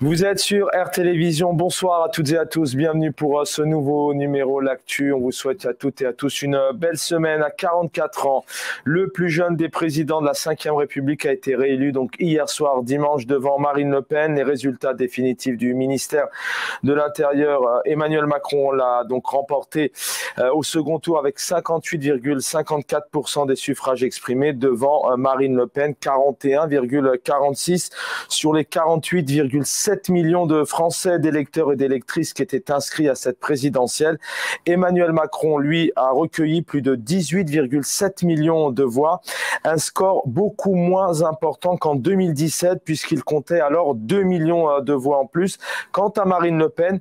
Vous êtes sur R Télévision. Bonsoir à toutes et à tous. Bienvenue pour ce nouveau numéro L'Actu. On vous souhaite à toutes et à tous une belle semaine. À 44 ans, le plus jeune des présidents de la Ve République a été réélu donc hier soir, dimanche, devant Marine Le Pen. Les résultats définitifs du ministère de l'Intérieur, Emmanuel Macron l'a donc remporté au second tour avec 58,54% des suffrages exprimés devant Marine Le Pen, 41,46% sur les 48,7 millions de Français, d'électeurs et d'électrices qui étaient inscrits à cette présidentielle. Emmanuel Macron, lui, a recueilli plus de 18,7 millions de voix, un score beaucoup moins important qu'en 2017 puisqu'il comptait alors 2 millions de voix en plus. Quant à Marine Le Pen,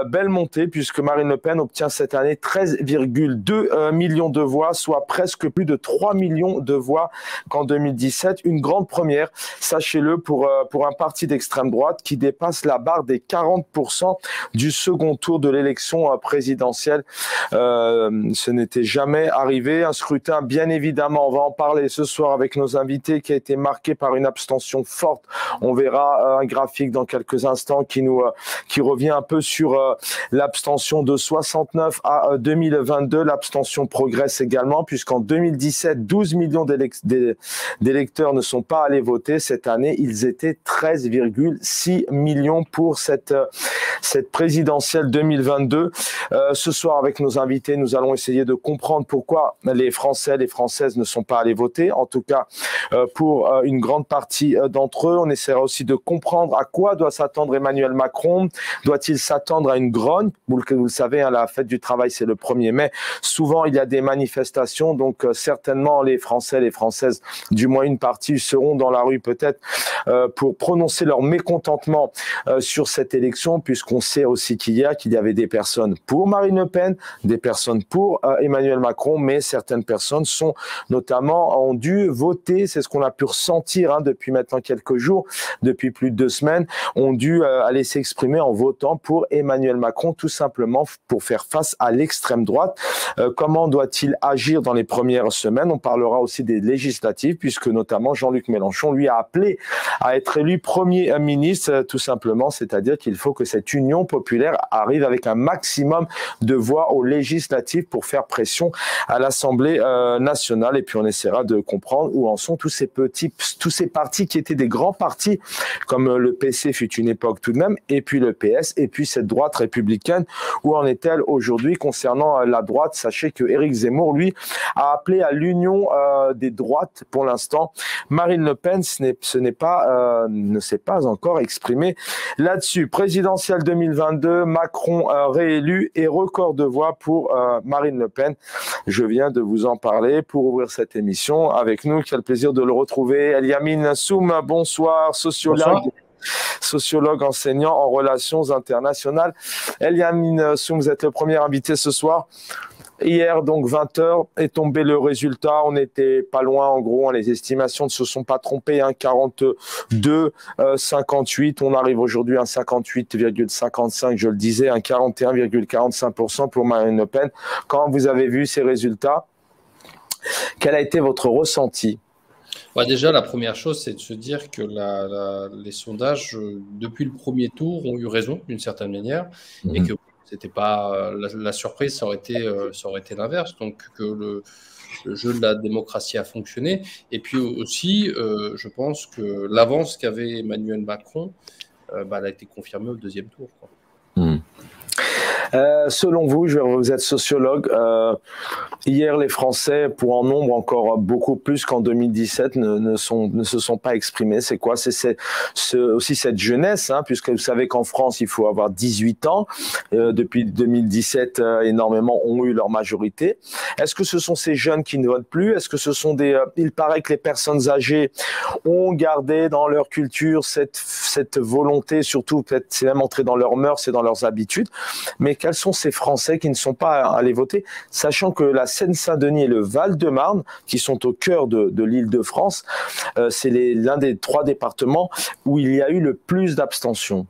belle montée puisque Marine Le Pen obtient cette année 13,2 millions de voix, soit presque plus de 3 millions de voix qu'en 2017. Une grande première, sachez-le, pour un parti d'extrême droite qui dépasse la barre des 40% du second tour de l'élection présidentielle. Ce n'était jamais arrivé. Un scrutin, bien évidemment, on va en parler ce soir avec nos invités, qui a été marqué par une abstention forte. On verra un graphique dans quelques instants qui revient un peu sur l'abstention de 69 à 2022. L'abstention progresse également puisqu'en 2017, 12 millions d'électeurs ne sont pas allés voter. Cette année, ils étaient 13,6 millions pour cette présidentielle 2022. Ce soir, avec nos invités, nous allons essayer de comprendre pourquoi les Français, les Françaises ne sont pas allés voter. En tout cas, pour une grande partie d'entre eux, on essaiera aussi de comprendre à quoi doit s'attendre Emmanuel Macron. Doit-il s'attendre à une grogne? Vous le savez, hein, la fête du travail, c'est le 1er mai. Souvent, il y a des manifestations, donc certainement les Français, les Françaises, du moins une partie, seront dans la rue peut-être pour prononcer leur mécontentement sur cette élection, puisqu'on sait aussi qu'il y avait des personnes pour Marine Le Pen, des personnes pour Emmanuel Macron, mais certaines personnes ont dû voter, c'est ce qu'on a pu ressentir depuis maintenant quelques jours, depuis plus de 2 semaines, ont dû aller s'exprimer en votant pour Emmanuel Macron, tout simplement pour faire face à l'extrême droite. Comment doit-il agir dans les premières semaines? On parlera aussi des législatives, puisque notamment Jean-Luc Mélenchon, lui, a appelé à être élu Premier ministre, tout simplement, c'est-à-dire qu'il faut que cette union populaire arrive avec un maximum de voix aux législatives pour faire pression à l'Assemblée nationale. Et puis on essaiera de comprendre où en sont tous ces partis qui étaient des grands partis, comme le PC fut une époque tout de même, et puis le PS, et puis cette droite républicaine. Où en est-elle aujourd'hui concernant la droite? Sachez que Éric Zemmour, lui, a appelé à l'union des droites pour l'instant. Marine Le Pen ne s'est pas encore exprimée là-dessus. Présidentielle 2022, Macron réélu et record de voix pour Marine Le Pen. Je viens de vous en parler pour ouvrir cette émission avec nous. Quel plaisir de le retrouver. Eliamine Soum, bonsoir, sociologue enseignant en relations internationales. Eliamine Soum, vous êtes le premier invité ce soir. Hier, donc 20h, est tombé le résultat. On n'était pas loin, en gros. Les estimations ne se sont pas trompées. 42, 58. On arrive aujourd'hui à 58,55, je le disais, 41,45% pour Marine Le Pen. Quand vous avez vu ces résultats, quel a été votre ressenti? Déjà, la première chose, c'est de se dire que les sondages, depuis le premier tour, ont eu raison d'une certaine manière, et que c'était pas la surprise, ça aurait été l'inverse. Donc que le jeu de la démocratie a fonctionné. Et puis aussi, je pense que l'avance qu'avait Emmanuel Macron, elle a été confirmée au deuxième tour, quoi. Selon vous, vous êtes sociologue, hier les Français, pour en nombre encore beaucoup plus qu'en 2017, ne se sont pas exprimés. C'est quoi? C'est aussi cette jeunesse, puisque vous savez qu'en France, il faut avoir 18 ans. Depuis 2017, énormément ont eu leur majorité. Est-ce que ce sont ces jeunes qui ne votent plus? Est-ce que ce sont il paraît que les personnes âgées ont gardé dans leur culture cette volonté, surtout peut-être c'est même entré dans leurs mœurs et dans leurs habitudes. Mais quels sont ces Français qui ne sont pas allés voter, sachant que la Seine-Saint-Denis et le Val-de-Marne, qui sont au cœur de l'Île-de-France, c'est l'un des 3 départements où il y a eu le plus d'abstention.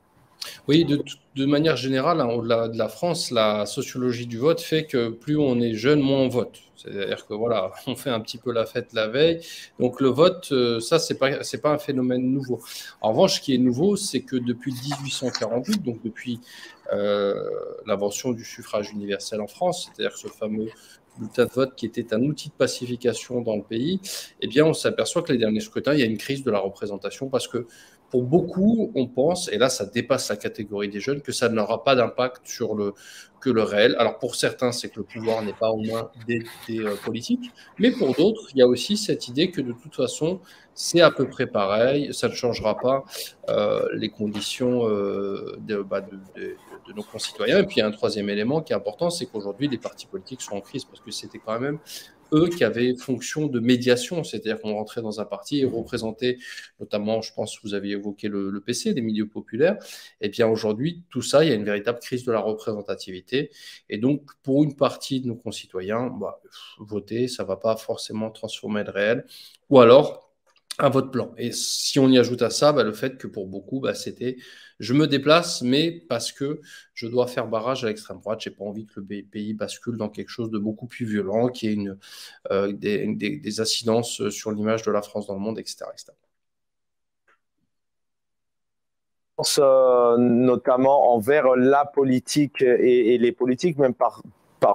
Oui, de manière générale, hein, au-delà de la France, la sociologie du vote fait que plus on est jeune, moins on vote. C'est-à-dire que voilà, on fait un petit peu la fête la veille. Donc le vote, ça, c'est pas un phénomène nouveau. En revanche, ce qui est nouveau, c'est que depuis 1848, donc depuis l'invention du suffrage universel en France, c'est-à-dire ce fameux bulletin de vote qui était un outil de pacification dans le pays, eh bien, on s'aperçoit que les derniers scrutins, il y a une crise de la représentation parce que pour beaucoup, on pense, et là ça dépasse la catégorie des jeunes, que ça n'aura pas d'impact sur que le réel. Alors pour certains, c'est que le pouvoir n'est pas aux mains des politiques, mais pour d'autres, il y a aussi cette idée que de toute façon, c'est à peu près pareil, ça ne changera pas les conditions de nos concitoyens. Et puis il y a un troisième élément qui est important, c'est qu'aujourd'hui, les partis politiques sont en crise parce que c'était quand même eux qui avaient fonction de médiation, c'est-à-dire qu'on rentrait dans un parti et représentait, notamment, je pense que vous aviez évoqué le PC, les milieux populaires, et bien aujourd'hui, tout ça, il y a une véritable crise de la représentativité, et donc pour une partie de nos concitoyens, voter, ça ne va pas forcément transformer le réel, ou alors un vote blanc. Et si on y ajoute à ça le fait que pour beaucoup, c'était je me déplace, mais parce que je dois faire barrage à l'extrême droite, j'ai pas envie que le pays bascule dans quelque chose de beaucoup plus violent, qui ait des incidences sur l'image de la France dans le monde, etc. etc. Notamment envers la politique et les politiques, même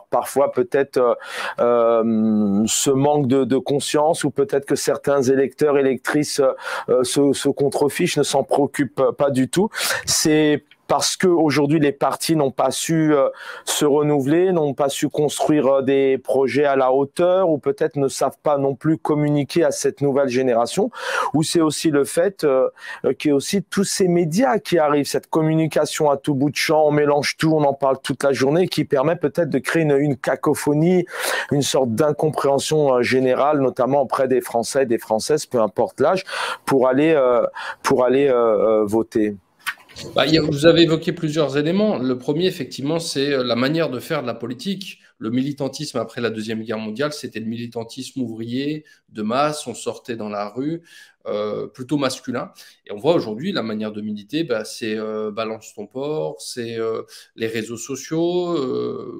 parfois peut-être ce manque de conscience, ou peut-être que certains électeurs, électrices se contrefichent, ne s'en préoccupent pas du tout. C'est parce qu'aujourd'hui, les partis n'ont pas su se renouveler, n'ont pas su construire des projets à la hauteur, ou peut-être ne savent pas non plus communiquer à cette nouvelle génération, ou c'est aussi le fait qu'il y a aussi tous ces médias qui arrivent, cette communication à tout bout de champ, on mélange tout, on en parle toute la journée, qui permet peut-être de créer une cacophonie, une sorte d'incompréhension générale, notamment auprès des Français et des Françaises, peu importe l'âge, pour aller voter. Vous avez évoqué plusieurs éléments. Le premier, effectivement, c'est la manière de faire de la politique. Le militantisme après la Deuxième Guerre mondiale, c'était le militantisme ouvrier de masse. On sortait dans la rue, plutôt masculin. Et on voit aujourd'hui la manière de militer, c'est balance ton porc, c'est les réseaux sociaux.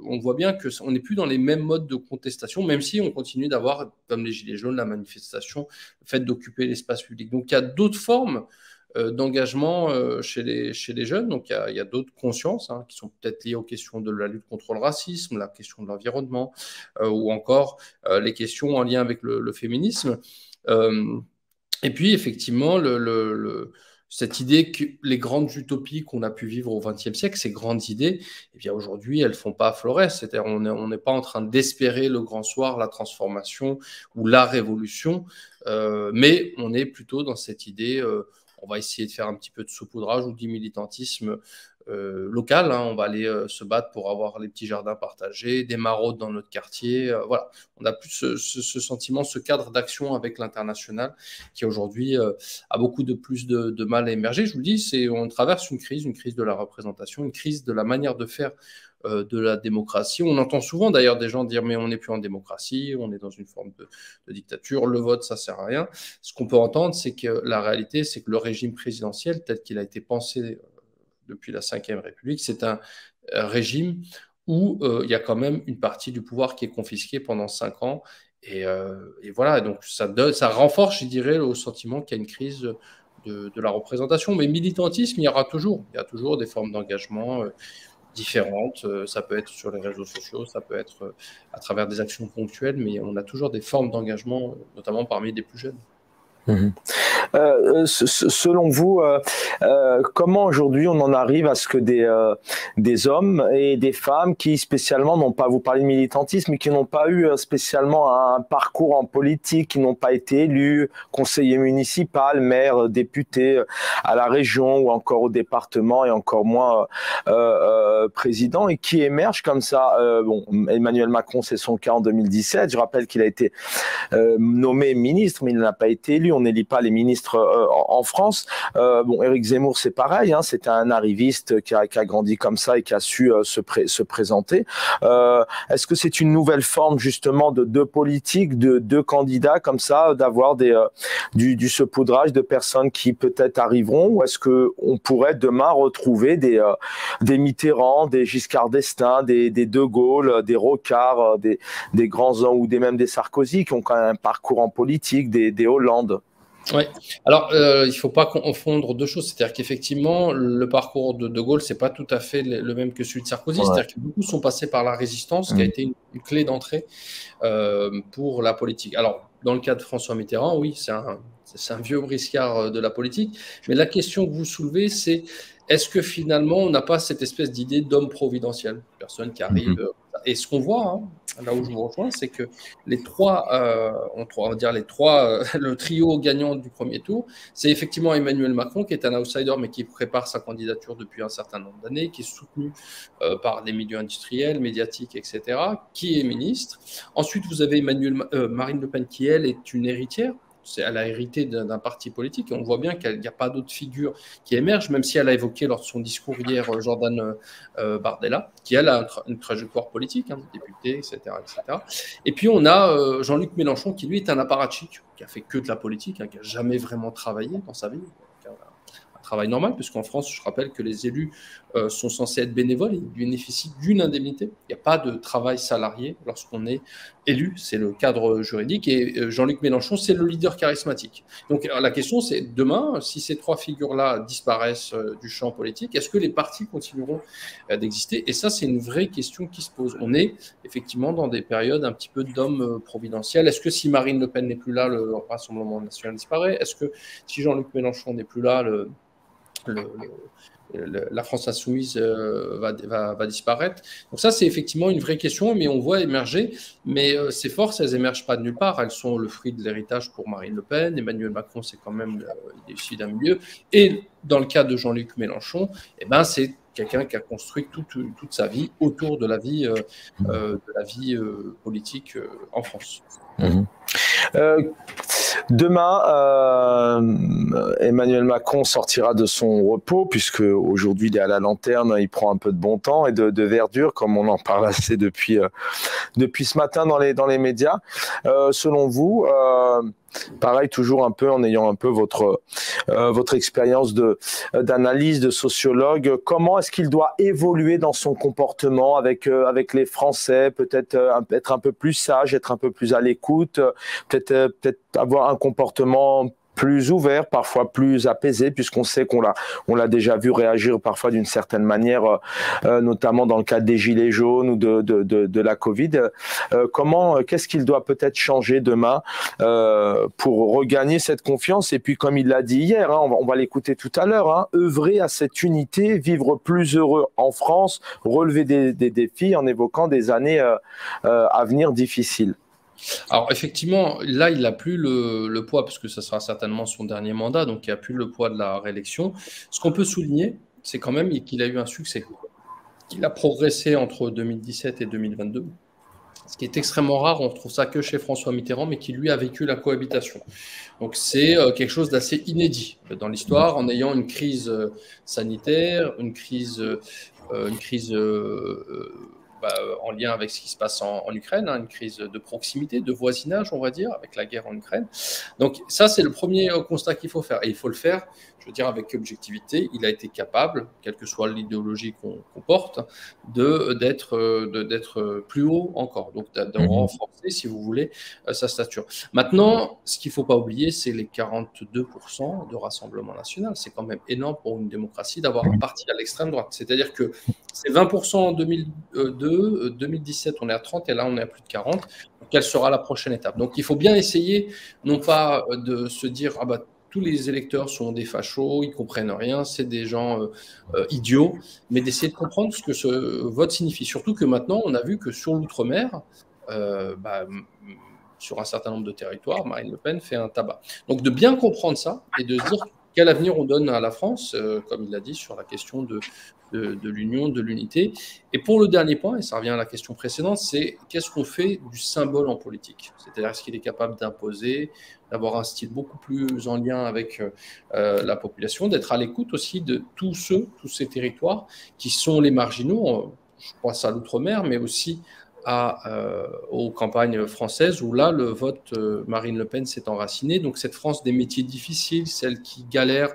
On voit bien qu'on n'est plus dans les mêmes modes de contestation, même si on continue d'avoir, comme les Gilets jaunes, la manifestation, le fait d'occuper l'espace public. Donc il y a d'autres formes d'engagement chez les jeunes. Donc, il y a d'autres consciences qui sont peut-être liées aux questions de la lutte contre le racisme, la question de l'environnement, ou encore les questions en lien avec le féminisme. Et puis, effectivement, cette idée que les grandes utopies qu'on a pu vivre au XXe siècle, ces grandes idées, eh bien aujourd'hui, elles ne font pas Flores. C'est-à-dire on n'est pas en train d'espérer le grand soir, la transformation ou la révolution, mais on est plutôt dans cette idée on va essayer de faire un petit peu de saupoudrage ou du militantisme local. On va aller se battre pour avoir les petits jardins partagés, des maraudes dans notre quartier. Voilà, on a plus ce sentiment, ce cadre d'action avec l'international qui aujourd'hui a beaucoup plus de mal à émerger. Je vous le dis, on traverse une crise de la représentation, une crise de la manière de faire de la démocratie. On entend souvent d'ailleurs des gens dire mais on n'est plus en démocratie, on est dans une forme de dictature, le vote ça sert à rien. Ce qu'on peut entendre, c'est que la réalité, c'est que le régime présidentiel tel qu'il a été pensé depuis la Ve République, c'est un régime où il y a quand même une partie du pouvoir qui est confisquée pendant 5 ans. Et voilà, donc ça renforce, je dirais, le sentiment qu'il y a une crise de la représentation. Mais militantisme, il y aura toujours. Il y a toujours des formes d'engagement différentes. Ça peut être sur les réseaux sociaux, ça peut être à travers des actions ponctuelles, mais on a toujours des formes d'engagement, notamment parmi les plus jeunes. Selon vous, comment aujourd'hui on en arrive à ce que des hommes et des femmes qui spécialement n'ont pas, vous parlez de militantisme, mais qui n'ont pas eu spécialement un parcours en politique, qui n'ont pas été élus, conseillers municipaux, maires, députés à la région ou encore au département et encore moins président, et qui émergent comme ça. Emmanuel Macron, c'est son cas en 2017. Je rappelle qu'il a été nommé ministre, mais il n'a pas été élu. On n'élit pas les ministres ministre en France. Bon, Éric Zemmour, c'est pareil, hein, c'est un arriviste qui a grandi comme ça et qui a su se présenter. Est-ce que c'est une nouvelle forme justement de politique, de candidats comme ça, d'avoir du saupoudrage de personnes qui peut-être arriveront, ou est-ce qu'on pourrait demain retrouver des Mitterrand, des Giscard d'Estaing, des De Gaulle, des Rocard, des grands hommes, ou même des Sarkozy qui ont quand même un parcours en politique, des Hollande? Oui. Alors, il ne faut pas confondre deux choses. C'est-à-dire qu'effectivement, le parcours de Gaulle, ce n'est pas tout à fait le même que celui de Sarkozy. Ouais. C'est-à-dire que beaucoup sont passés par la résistance, qui a été une clé d'entrée pour la politique. Alors, dans le cas de François Mitterrand, oui, c'est un vieux briscard de la politique. Mais la question que vous soulevez, c'est est-ce que finalement, on n'a pas cette espèce d'idée d'homme providentiel, personne qui arrive. Et ce qu'on voit, hein, là où je vous rejoins, c'est que le trio gagnant du premier tour, c'est effectivement Emmanuel Macron, qui est un outsider, mais qui prépare sa candidature depuis un certain nombre d'années, qui est soutenu par des milieux industriels, médiatiques, etc., qui est ministre. Ensuite, vous avez Marine Le Pen, qui, elle, est une héritière. Elle a hérité d'un parti politique et on voit bien qu'il n'y a pas d'autres figures qui émergent, même si elle a évoqué lors de son discours hier Jordan Bardella, qui elle a une trajectoire politique, hein, député, etc., etc. Et puis on a Jean-Luc Mélenchon qui lui est un apparatchik, qui a fait que de la politique, hein, qui n'a jamais vraiment travaillé dans sa vie. Travail normal, puisqu'en France, je rappelle que les élus sont censés être bénévoles et ils bénéficient d'une indemnité. Il n'y a pas de travail salarié lorsqu'on est élu, c'est le cadre juridique. Et Jean-Luc Mélenchon, c'est le leader charismatique. Donc la question, c'est demain, si ces trois figures-là disparaissent du champ politique, est-ce que les partis continueront d'exister? Et ça, c'est une vraie question qui se pose. On est effectivement dans des périodes un petit peu d'hommes providentiels. Est-ce que si Marine Le Pen n'est plus là, le Rassemblement national disparaît? Est-ce que si Jean-Luc Mélenchon n'est plus là, la France insoumise va disparaître. Donc ça, c'est effectivement une vraie question, mais on voit émerger. Mais ces forces, elles n'émergent pas de nulle part. Elles sont le fruit de l'héritage pour Marine Le Pen. Emmanuel Macron, c'est quand même issu d'un milieu. Et dans le cas de Jean-Luc Mélenchon, eh ben, c'est quelqu'un qui a construit toute sa vie autour de la vie, politique en France. Demain, Emmanuel Macron sortira de son repos, puisque aujourd'hui il est à la lanterne, il prend un peu de bon temps et de verdure, comme on en parle assez depuis ce matin dans les médias. Selon vous, pareil, toujours un peu en ayant un peu votre expérience d'analyse, de sociologue, comment est-ce qu'il doit évoluer dans son comportement avec les Français, peut-être être un peu plus sage, être un peu plus à l'écoute, peut-être avoir un comportement plus ouvert, parfois plus apaisé, puisqu'on sait qu'on l'a déjà vu réagir parfois d'une certaine manière, notamment dans le cadre des gilets jaunes ou de la Covid. Qu'est-ce qu'il doit peut-être changer demain pour regagner cette confiance? Et puis, comme il l'a dit hier, hein, on va l'écouter tout à l'heure, hein, œuvrer à cette unité, vivre plus heureux en France, relever des défis en évoquant des années à venir difficiles. Alors effectivement, là, il n'a plus le poids, parce que ça sera certainement son dernier mandat, donc il n'a plus le poids de la réélection. Ce qu'on peut souligner, c'est quand même qu'il a eu un succès. Il a progressé entre 2017 et 2022, ce qui est extrêmement rare. On ne retrouve ça que chez François Mitterrand, mais qui lui a vécu la cohabitation. Donc c'est quelque chose d'assez inédit dans l'histoire, en ayant une crise sanitaire, une crise en lien avec ce qui se passe en Ukraine, hein, une crise de proximité, de voisinage, on va dire, avec la guerre en Ukraine. Donc ça, c'est le premier constat qu'il faut faire. Et il faut le faire, je veux dire, avec objectivité. Il a été capable, quelle que soit l'idéologie qu'on porte, d'être plus haut encore, donc de renforcer, si vous voulez, sa stature. Maintenant, ce qu'il ne faut pas oublier, c'est les 42% de Rassemblement national. C'est quand même énorme pour une démocratie d'avoir un parti à l'extrême droite. C'est-à-dire que c'est 20% en 2002, 2017, on est à 30 et là, on est à plus de 40. Donc, quelle sera la prochaine étape? Donc, il faut bien essayer, non pas de se dire « Ah bah, tous les électeurs sont des fachos, ils ne comprennent rien, c'est des gens idiots », mais d'essayer de comprendre ce que ce vote signifie. Surtout que maintenant, on a vu que sur l'outre-mer, sur un certain nombre de territoires, Marine Le Pen fait un tabac. Donc, de bien comprendre ça et de se dire quel avenir on donne à la France, comme il l'a dit, sur la question de de l'union, de l'unité. Et pour le dernier point, et ça revient à la question précédente, c'est qu'est-ce qu'on fait du symbole en politique? C'est-à-dire, est-ce qu'il est capable d'imposer, d'avoir un style beaucoup plus en lien avec la population, d'être à l'écoute aussi de tous ces territoires qui sont les marginaux, je pense à l'outre-mer, mais aussi aux campagnes françaises où là, le vote Marine Le Pen s'est enraciné. Donc cette France des métiers difficiles, celle qui galère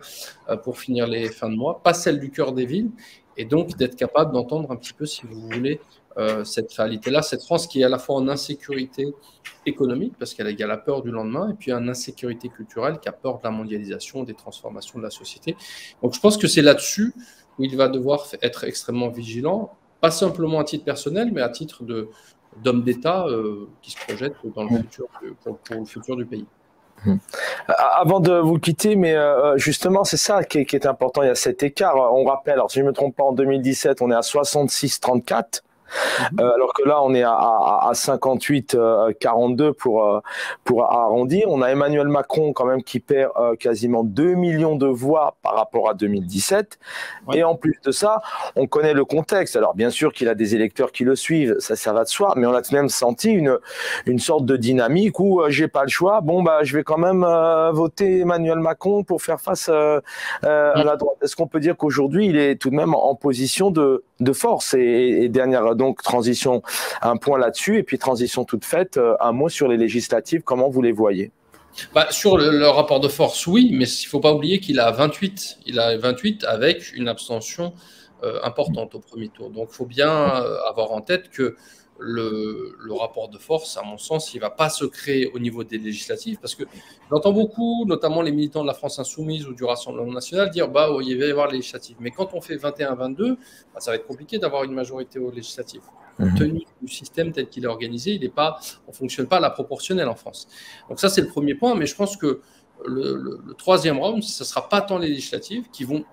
pour finir les fins de mois, pas celle du cœur des villes, et donc d'être capable d'entendre un petit peu, si vous voulez, cette réalité-là, cette France qui est à la fois en insécurité économique, parce qu'elle a la peur du lendemain, et puis en insécurité culturelle, qui a peur de la mondialisation, des transformations de la société. Donc je pense que c'est là-dessus où il va devoir être extrêmement vigilant, pas simplement à titre personnel, mais à titre d'homme d'État qui se projette dans le futur, pour le futur du pays. Avant de vous quitter, mais justement, c'est ça qui est important, il y a cet écart. On rappelle, alors si je ne me trompe pas, en 2017, on est à 66-34. Alors que là, on est à 58-42 pour arrondir. On a Emmanuel Macron quand même qui perd quasiment 2 millions de voix par rapport à 2017. Ouais. Et en plus de ça, on connaît le contexte. Alors bien sûr qu'il a des électeurs qui le suivent, ça va de soi, mais on a tout de même senti une sorte de dynamique où j'ai pas le choix. Bon, bah, je vais quand même voter Emmanuel Macron pour faire face à la droite. Est-ce qu'on peut dire qu'aujourd'hui, il est tout de même en position de force et dernière donc transition, un point là-dessus, et puis transition toute faite, un mot sur les législatives, comment vous les voyez? Sur le rapport de force, oui, mais il ne faut pas oublier qu'il a 28. Il a 28 avec une abstention importante au premier tour. Donc il faut bien avoir en tête que le rapport de force, à mon sens, il ne va pas se créer au niveau des législatives, parce que j'entends beaucoup, notamment les militants de la France Insoumise ou du Rassemblement National, dire bah, il va y avoir les législatives. Mais quand on fait 21-22, bah, ça va être compliqué d'avoir une majorité aux législatives. Compte tenu du système tel qu'il est organisé, on ne fonctionne pas à la proportionnelle en France. Donc ça, c'est le premier point, mais je pense que le troisième round, ce ne sera pas tant les législatives qui vont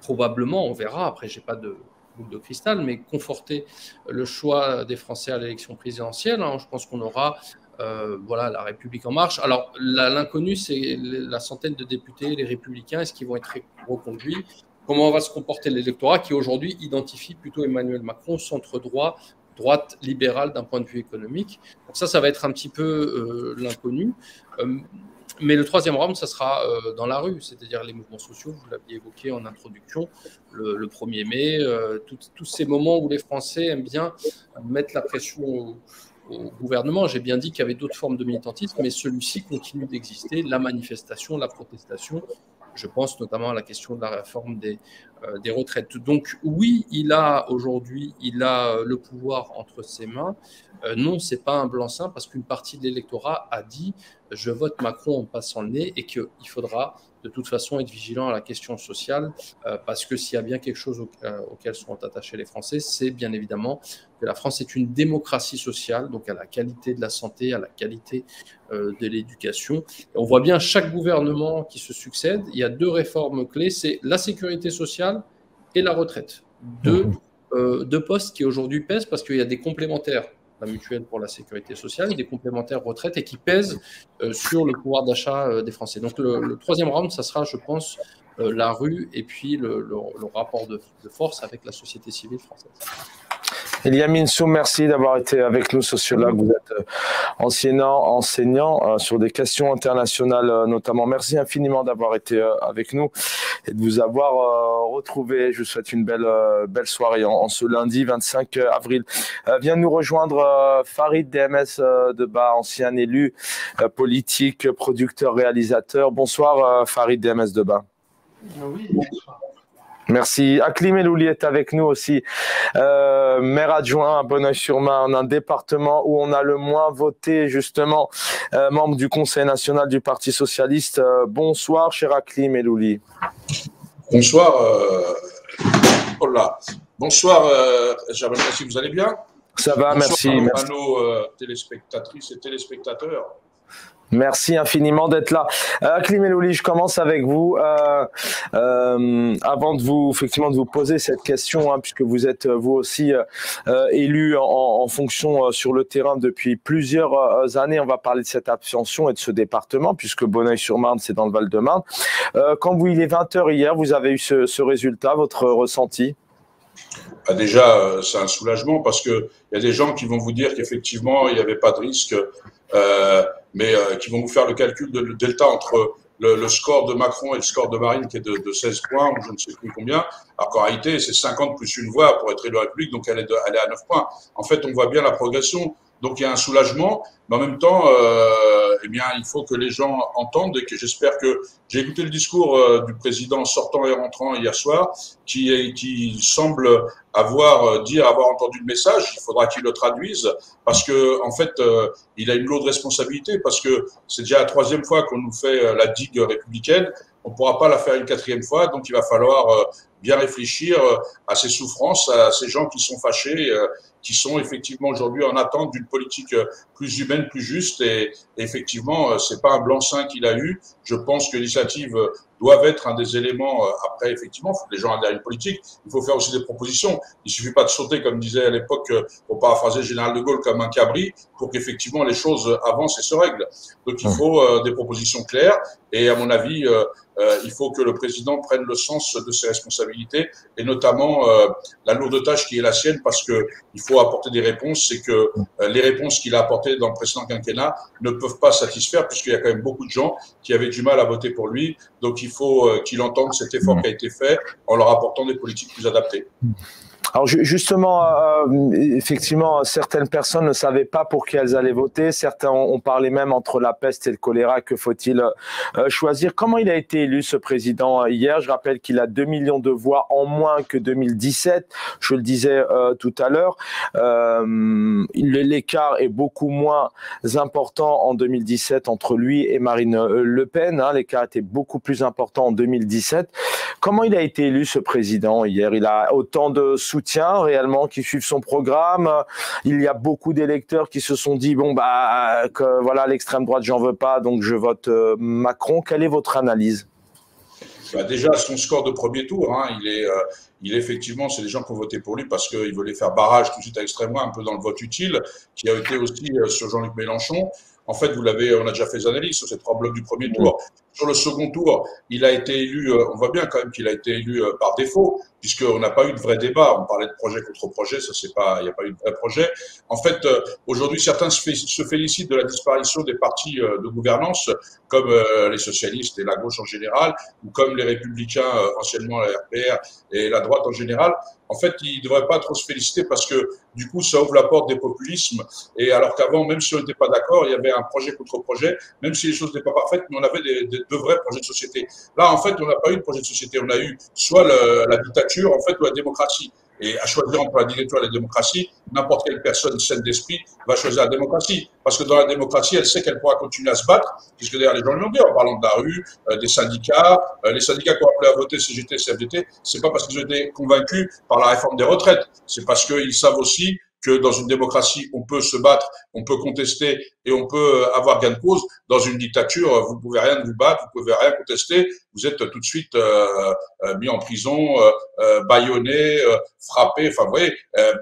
probablement, on verra, après, je n'ai pas de boule de cristal, mais conforter le choix des Français à l'élection présidentielle. Je pense qu'on aura la République en marche. Alors, l'inconnu, c'est la centaine de députés, les Républicains, est-ce qu'ils vont être reconduits? Comment va se comporter l'électorat qui, aujourd'hui, identifie plutôt Emmanuel Macron centre-droit, droite libérale d'un point de vue économique. Donc ça va être un petit peu l'inconnu. Mais le troisième round, ça sera dans la rue, c'est-à-dire les mouvements sociaux, vous l'aviez évoqué en introduction, le 1er mai, tous ces moments où les Français aiment bien mettre la pression au gouvernement. J'ai bien dit qu'il y avait d'autres formes de militantisme, mais celui-ci continue d'exister, la manifestation, la protestation. Je pense notamment à la question de la réforme des retraites. Donc oui, aujourd'hui, il a le pouvoir entre ses mains. Non, ce n'est pas un blanc-seing parce qu'une partie de l'électorat a dit « je vote Macron en passant le nez » et qu'il faudra de toute façon être vigilant à la question sociale parce que s'il y a bien quelque chose auquel sont attachés les Français, c'est bien évidemment que la France est une démocratie sociale, donc à la qualité de la santé, à la qualité de l'éducation. Et on voit bien chaque gouvernement qui se succède, il y a deux réformes clés, c'est la sécurité sociale et la retraite. Deux postes qui aujourd'hui pèsent parce qu'il y a des complémentaires, la mutuelle pour la sécurité sociale, et des complémentaires retraite et qui pèsent sur le pouvoir d'achat des Français. Donc le troisième round, ça sera, je pense, la rue et puis le rapport de force avec la société civile française. Eliamine Soum, merci d'avoir été avec nous, sociologue. Vous êtes enseignant sur des questions internationales notamment. Merci infiniment d'avoir été avec nous et de vous avoir retrouvé. Je vous souhaite une belle soirée en ce lundi 25 avril. Vient nous rejoindre Farid DMS Deba, ancien élu politique, producteur, réalisateur. Bonsoir Farid DMS Deba. Oui, bonsoir. Merci. Aklim Elouli est avec nous aussi, maire adjoint à Bonneuil-sur-Marne, un département où on a le moins voté, justement, membre du Conseil national du Parti socialiste. Bonsoir, cher Aklim Elouli. Bonsoir. Bonsoir, Jabal Kassi, vous allez bien? Ça va, bonsoir merci. À nos téléspectatrices et téléspectateurs. Merci infiniment d'être là. Aklim Elouli, je commence avec vous. Avant de vous poser cette question, puisque vous êtes vous aussi élu en fonction sur le terrain depuis plusieurs années, on va parler de cette abstention et de ce département, puisque Bonneuil-sur-Marne, c'est dans le Val-de-Marne. Quand il est 20h hier, vous avez eu ce résultat, votre ressenti? Déjà, c'est un soulagement parce qu'il y a des gens qui vont vous dire qu'effectivement, il n'y avait pas de risque, mais qui vont vous faire le calcul de le delta entre le score de Macron et le score de Marine qui est de 16 points ou je ne sais plus combien, alors qu'en réalité, c'est 50 plus une voix pour être élu à la République, donc elle est à 9 points. En fait, on voit bien la progression. Donc il y a un soulagement, mais en même temps, eh bien, il faut que les gens entendent et que j'espère que j'ai écouté le discours du président sortant et rentrant hier soir, qui semble avoir entendu le message. Il faudra qu'il le traduise parce que en fait, il a une lourde responsabilité parce que c'est déjà la troisième fois qu'on nous fait la digue républicaine. On ne pourra pas la faire une quatrième fois, donc il va falloir bien réfléchir à ces souffrances, à ces gens qui sont fâchés, qui sont effectivement aujourd'hui en attente d'une politique plus humaine, plus juste. Et effectivement, c'est pas un blanc-seing qu'il a eu. Je pense que l'initiative doivent être un des éléments. Après, effectivement, il faut que les gens adhèrent à une politique. Il faut faire aussi des propositions. Il suffit pas de sauter, comme disait à l'époque, pour paraphraser le général de Gaulle, comme un cabri, pour qu'effectivement les choses avancent et se règlent. Donc, il faut des propositions claires. Et à mon avis, il faut que le président prenne le sens de ses responsabilités et notamment la lourde tâche qui est la sienne parce que il faut apporter des réponses. C'est que les réponses qu'il a apportées dans le précédent quinquennat ne peuvent pas satisfaire puisqu'il y a quand même beaucoup de gens qui avaient du mal à voter pour lui. Donc il faut qu'il entende cet effort qui a été fait en leur apportant des politiques plus adaptées. Alors justement, effectivement, certaines personnes ne savaient pas pour qui elles allaient voter. Certains ont parlé même entre la peste et le choléra. Que faut-il choisir? Comment il a été élu ce président hier? Je rappelle qu'il a 2 millions de voix en moins que 2017. Je le disais tout à l'heure. L'écart est beaucoup moins important en 2017 entre lui et Marine Le Pen. Hein. L'écart était beaucoup plus important en 2017. Comment il a été élu ce président hier? Il a autant de soutien réellement qui suivent son programme. Il y a beaucoup d'électeurs qui se sont dit bon que voilà, l'extrême droite j'en veux pas donc je vote Macron. Quelle est votre analyse? Déjà son score de premier tour, hein, il est effectivement, c'est des gens qui ont voté pour lui parce qu'ils voulaient faire barrage tout de suite à l'extrême droite, un peu dans le vote utile, qui a été aussi sur Jean-Luc Mélenchon. En fait, on a déjà fait des analyses sur ces 3 blocs du premier tour. Sur le second tour, il a été élu, on voit bien quand même qu'il a été élu par défaut, puisqu'on n'a pas eu de vrai débat. On parlait de projet contre projet, ça c'est pas, il n'y a pas eu de vrai projet. En fait, aujourd'hui, certains se félicitent de la disparition des partis de gouvernance, comme les socialistes et la gauche en général, ou comme les républicains, anciennement la RPR et la droite en général. En fait, ils ne devraient pas trop se féliciter parce que du coup, ça ouvre la porte des populismes. Et alors qu'avant, même si on n'était pas d'accord, il y avait un projet contre projet, même si les choses n'étaient pas parfaites, mais on avait de vrais projets de société. Là, en fait, on n'a pas eu de projet de société. On a eu soit la dictature, en fait, ou la démocratie. Et à choisir entre la dictature et la démocratie, n'importe quelle personne saine d'esprit va choisir la démocratie. Parce que dans la démocratie, elle sait qu'elle pourra continuer à se battre, puisque d'ailleurs les gens lui ont dit, en parlant de la rue, des syndicats, les syndicats qui ont appelé à voter CGT, CFDT, c'est pas parce qu'ils ont été convaincus par la réforme des retraites, c'est parce qu'ils savent aussi que dans une démocratie, on peut se battre, on peut contester et on peut avoir gain de cause. Dans une dictature, vous ne pouvez rien vous battre, vous ne pouvez rien contester, vous êtes tout de suite mis en prison, bâillonné, frappé. Enfin, vous voyez,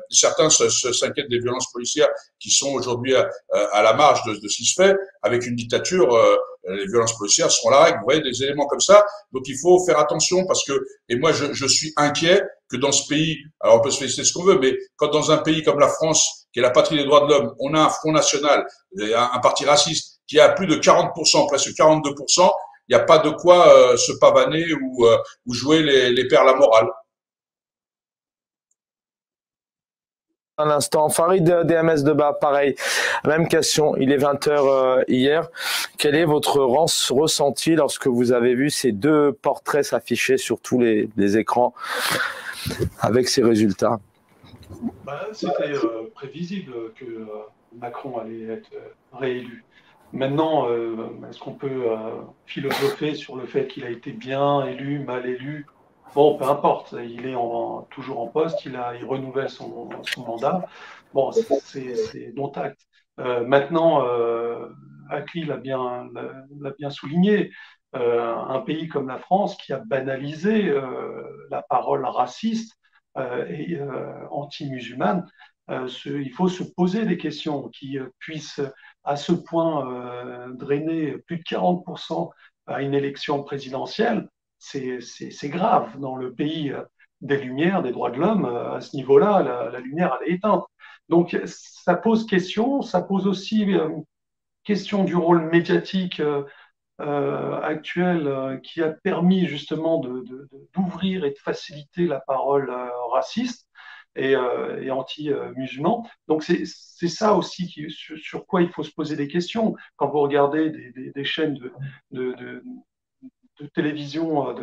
certains s'inquiètent des violences policières qui sont aujourd'hui à la marge de ce qui se fait. Avec une dictature, les violences policières seront la règle. Vous voyez, des éléments comme ça. Donc, il faut faire attention parce que, et moi, je suis inquiet que dans ce pays, alors on peut se féliciter ce qu'on veut, mais quand dans un pays comme la France, qui est la patrie des droits de l'homme, on a un Front National, un parti raciste, qui a plus de 40%, presque 42%, il n'y a pas de quoi se pavaner ou jouer les pères la morale. Un instant, Farid DMS Debat, pareil, même question, il est 20h hier. Quel est votre ressenti lorsque vous avez vu ces deux portraits s'afficher sur tous les écrans avec ces résultats? C'était prévisible que Macron allait être réélu. Maintenant, est-ce qu'on peut philosopher sur le fait qu'il a été bien élu, mal élu? Bon, peu importe, il est toujours en poste, il renouvelle son mandat. Bon, c'est dont acte. Maintenant, Akli l'a bien souligné, un pays comme la France qui a banalisé la parole raciste et anti-musulmane, il faut se poser des questions qui puissent à ce point drainer plus de 40% à une élection présidentielle. C'est grave dans le pays des Lumières, des droits de l'homme, à ce niveau-là, la lumière, elle est éteinte. Donc, ça pose question, ça pose aussi question du rôle médiatique actuel qui a permis justement d'ouvrir et de faciliter la parole raciste et anti-musulman. Donc c'est ça aussi sur quoi il faut se poser des questions. Quand vous regardez des chaînes de télévision,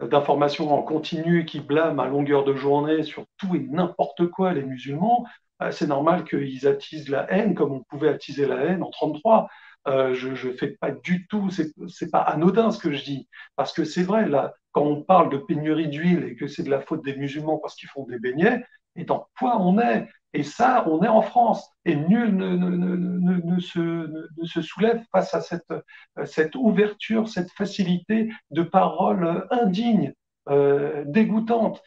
d'information en continu qui blâment à longueur de journée sur tout et n'importe quoi les musulmans, c'est normal qu'ils attisent la haine comme on pouvait attiser la haine en 1933. Je fais pas du tout, c'est pas anodin ce que je dis, parce que c'est vrai, là, quand on parle de pénurie d'huile et que c'est de la faute des musulmans parce qu'ils font des beignets, et dans quoi on est? Et ça, on est en France, et nul ne se soulève face à cette ouverture, cette facilité de parole indigne, dégoûtante.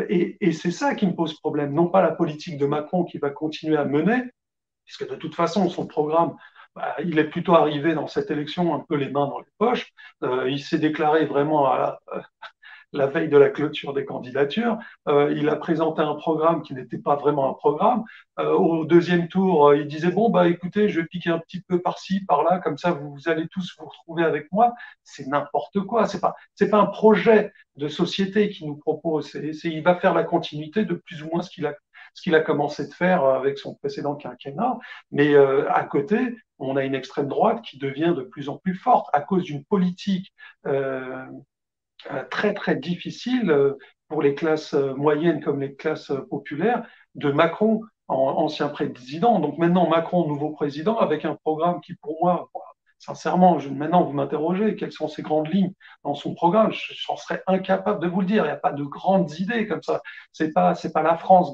Et c'est ça qui me pose problème, non pas la politique de Macron qui va continuer à mener, puisque de toute façon, son programme, il est plutôt arrivé dans cette élection un peu les mains dans les poches. Il s'est déclaré vraiment à la veille de la clôture des candidatures. Il a présenté un programme qui n'était pas vraiment un programme. Au deuxième tour, il disait, bon, écoutez, je vais piquer un petit peu par-ci, par-là, comme ça, vous allez tous vous retrouver avec moi. C'est n'importe quoi. C'est pas un projet de société qu'il nous propose. Il va faire la continuité de plus ou moins ce qu'il a commencé de faire avec son précédent quinquennat. Mais à côté, on a une extrême droite qui devient de plus en plus forte à cause d'une politique très, très difficile pour les classes moyennes comme les classes populaires de Macron, ancien président. Donc maintenant, Macron, nouveau président, avec un programme qui, pour moi, sincèrement, maintenant vous m'interrogez, quelles sont ces grandes lignes dans son programme? J'en serais incapable de vous le dire. Il n'y a pas de grandes idées comme ça. C'est pas la France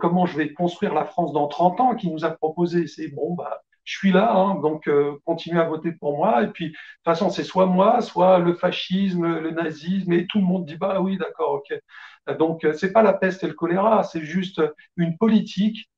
comment je vais construire la France dans 30 ans qui nous a proposé. C'est bon, je suis là, hein, donc continuez à voter pour moi. Et puis, de toute façon, c'est soit moi, soit le fascisme, le nazisme, et tout le monde dit, oui, d'accord, ok. Donc, c'est pas la peste et le choléra, c'est juste une politique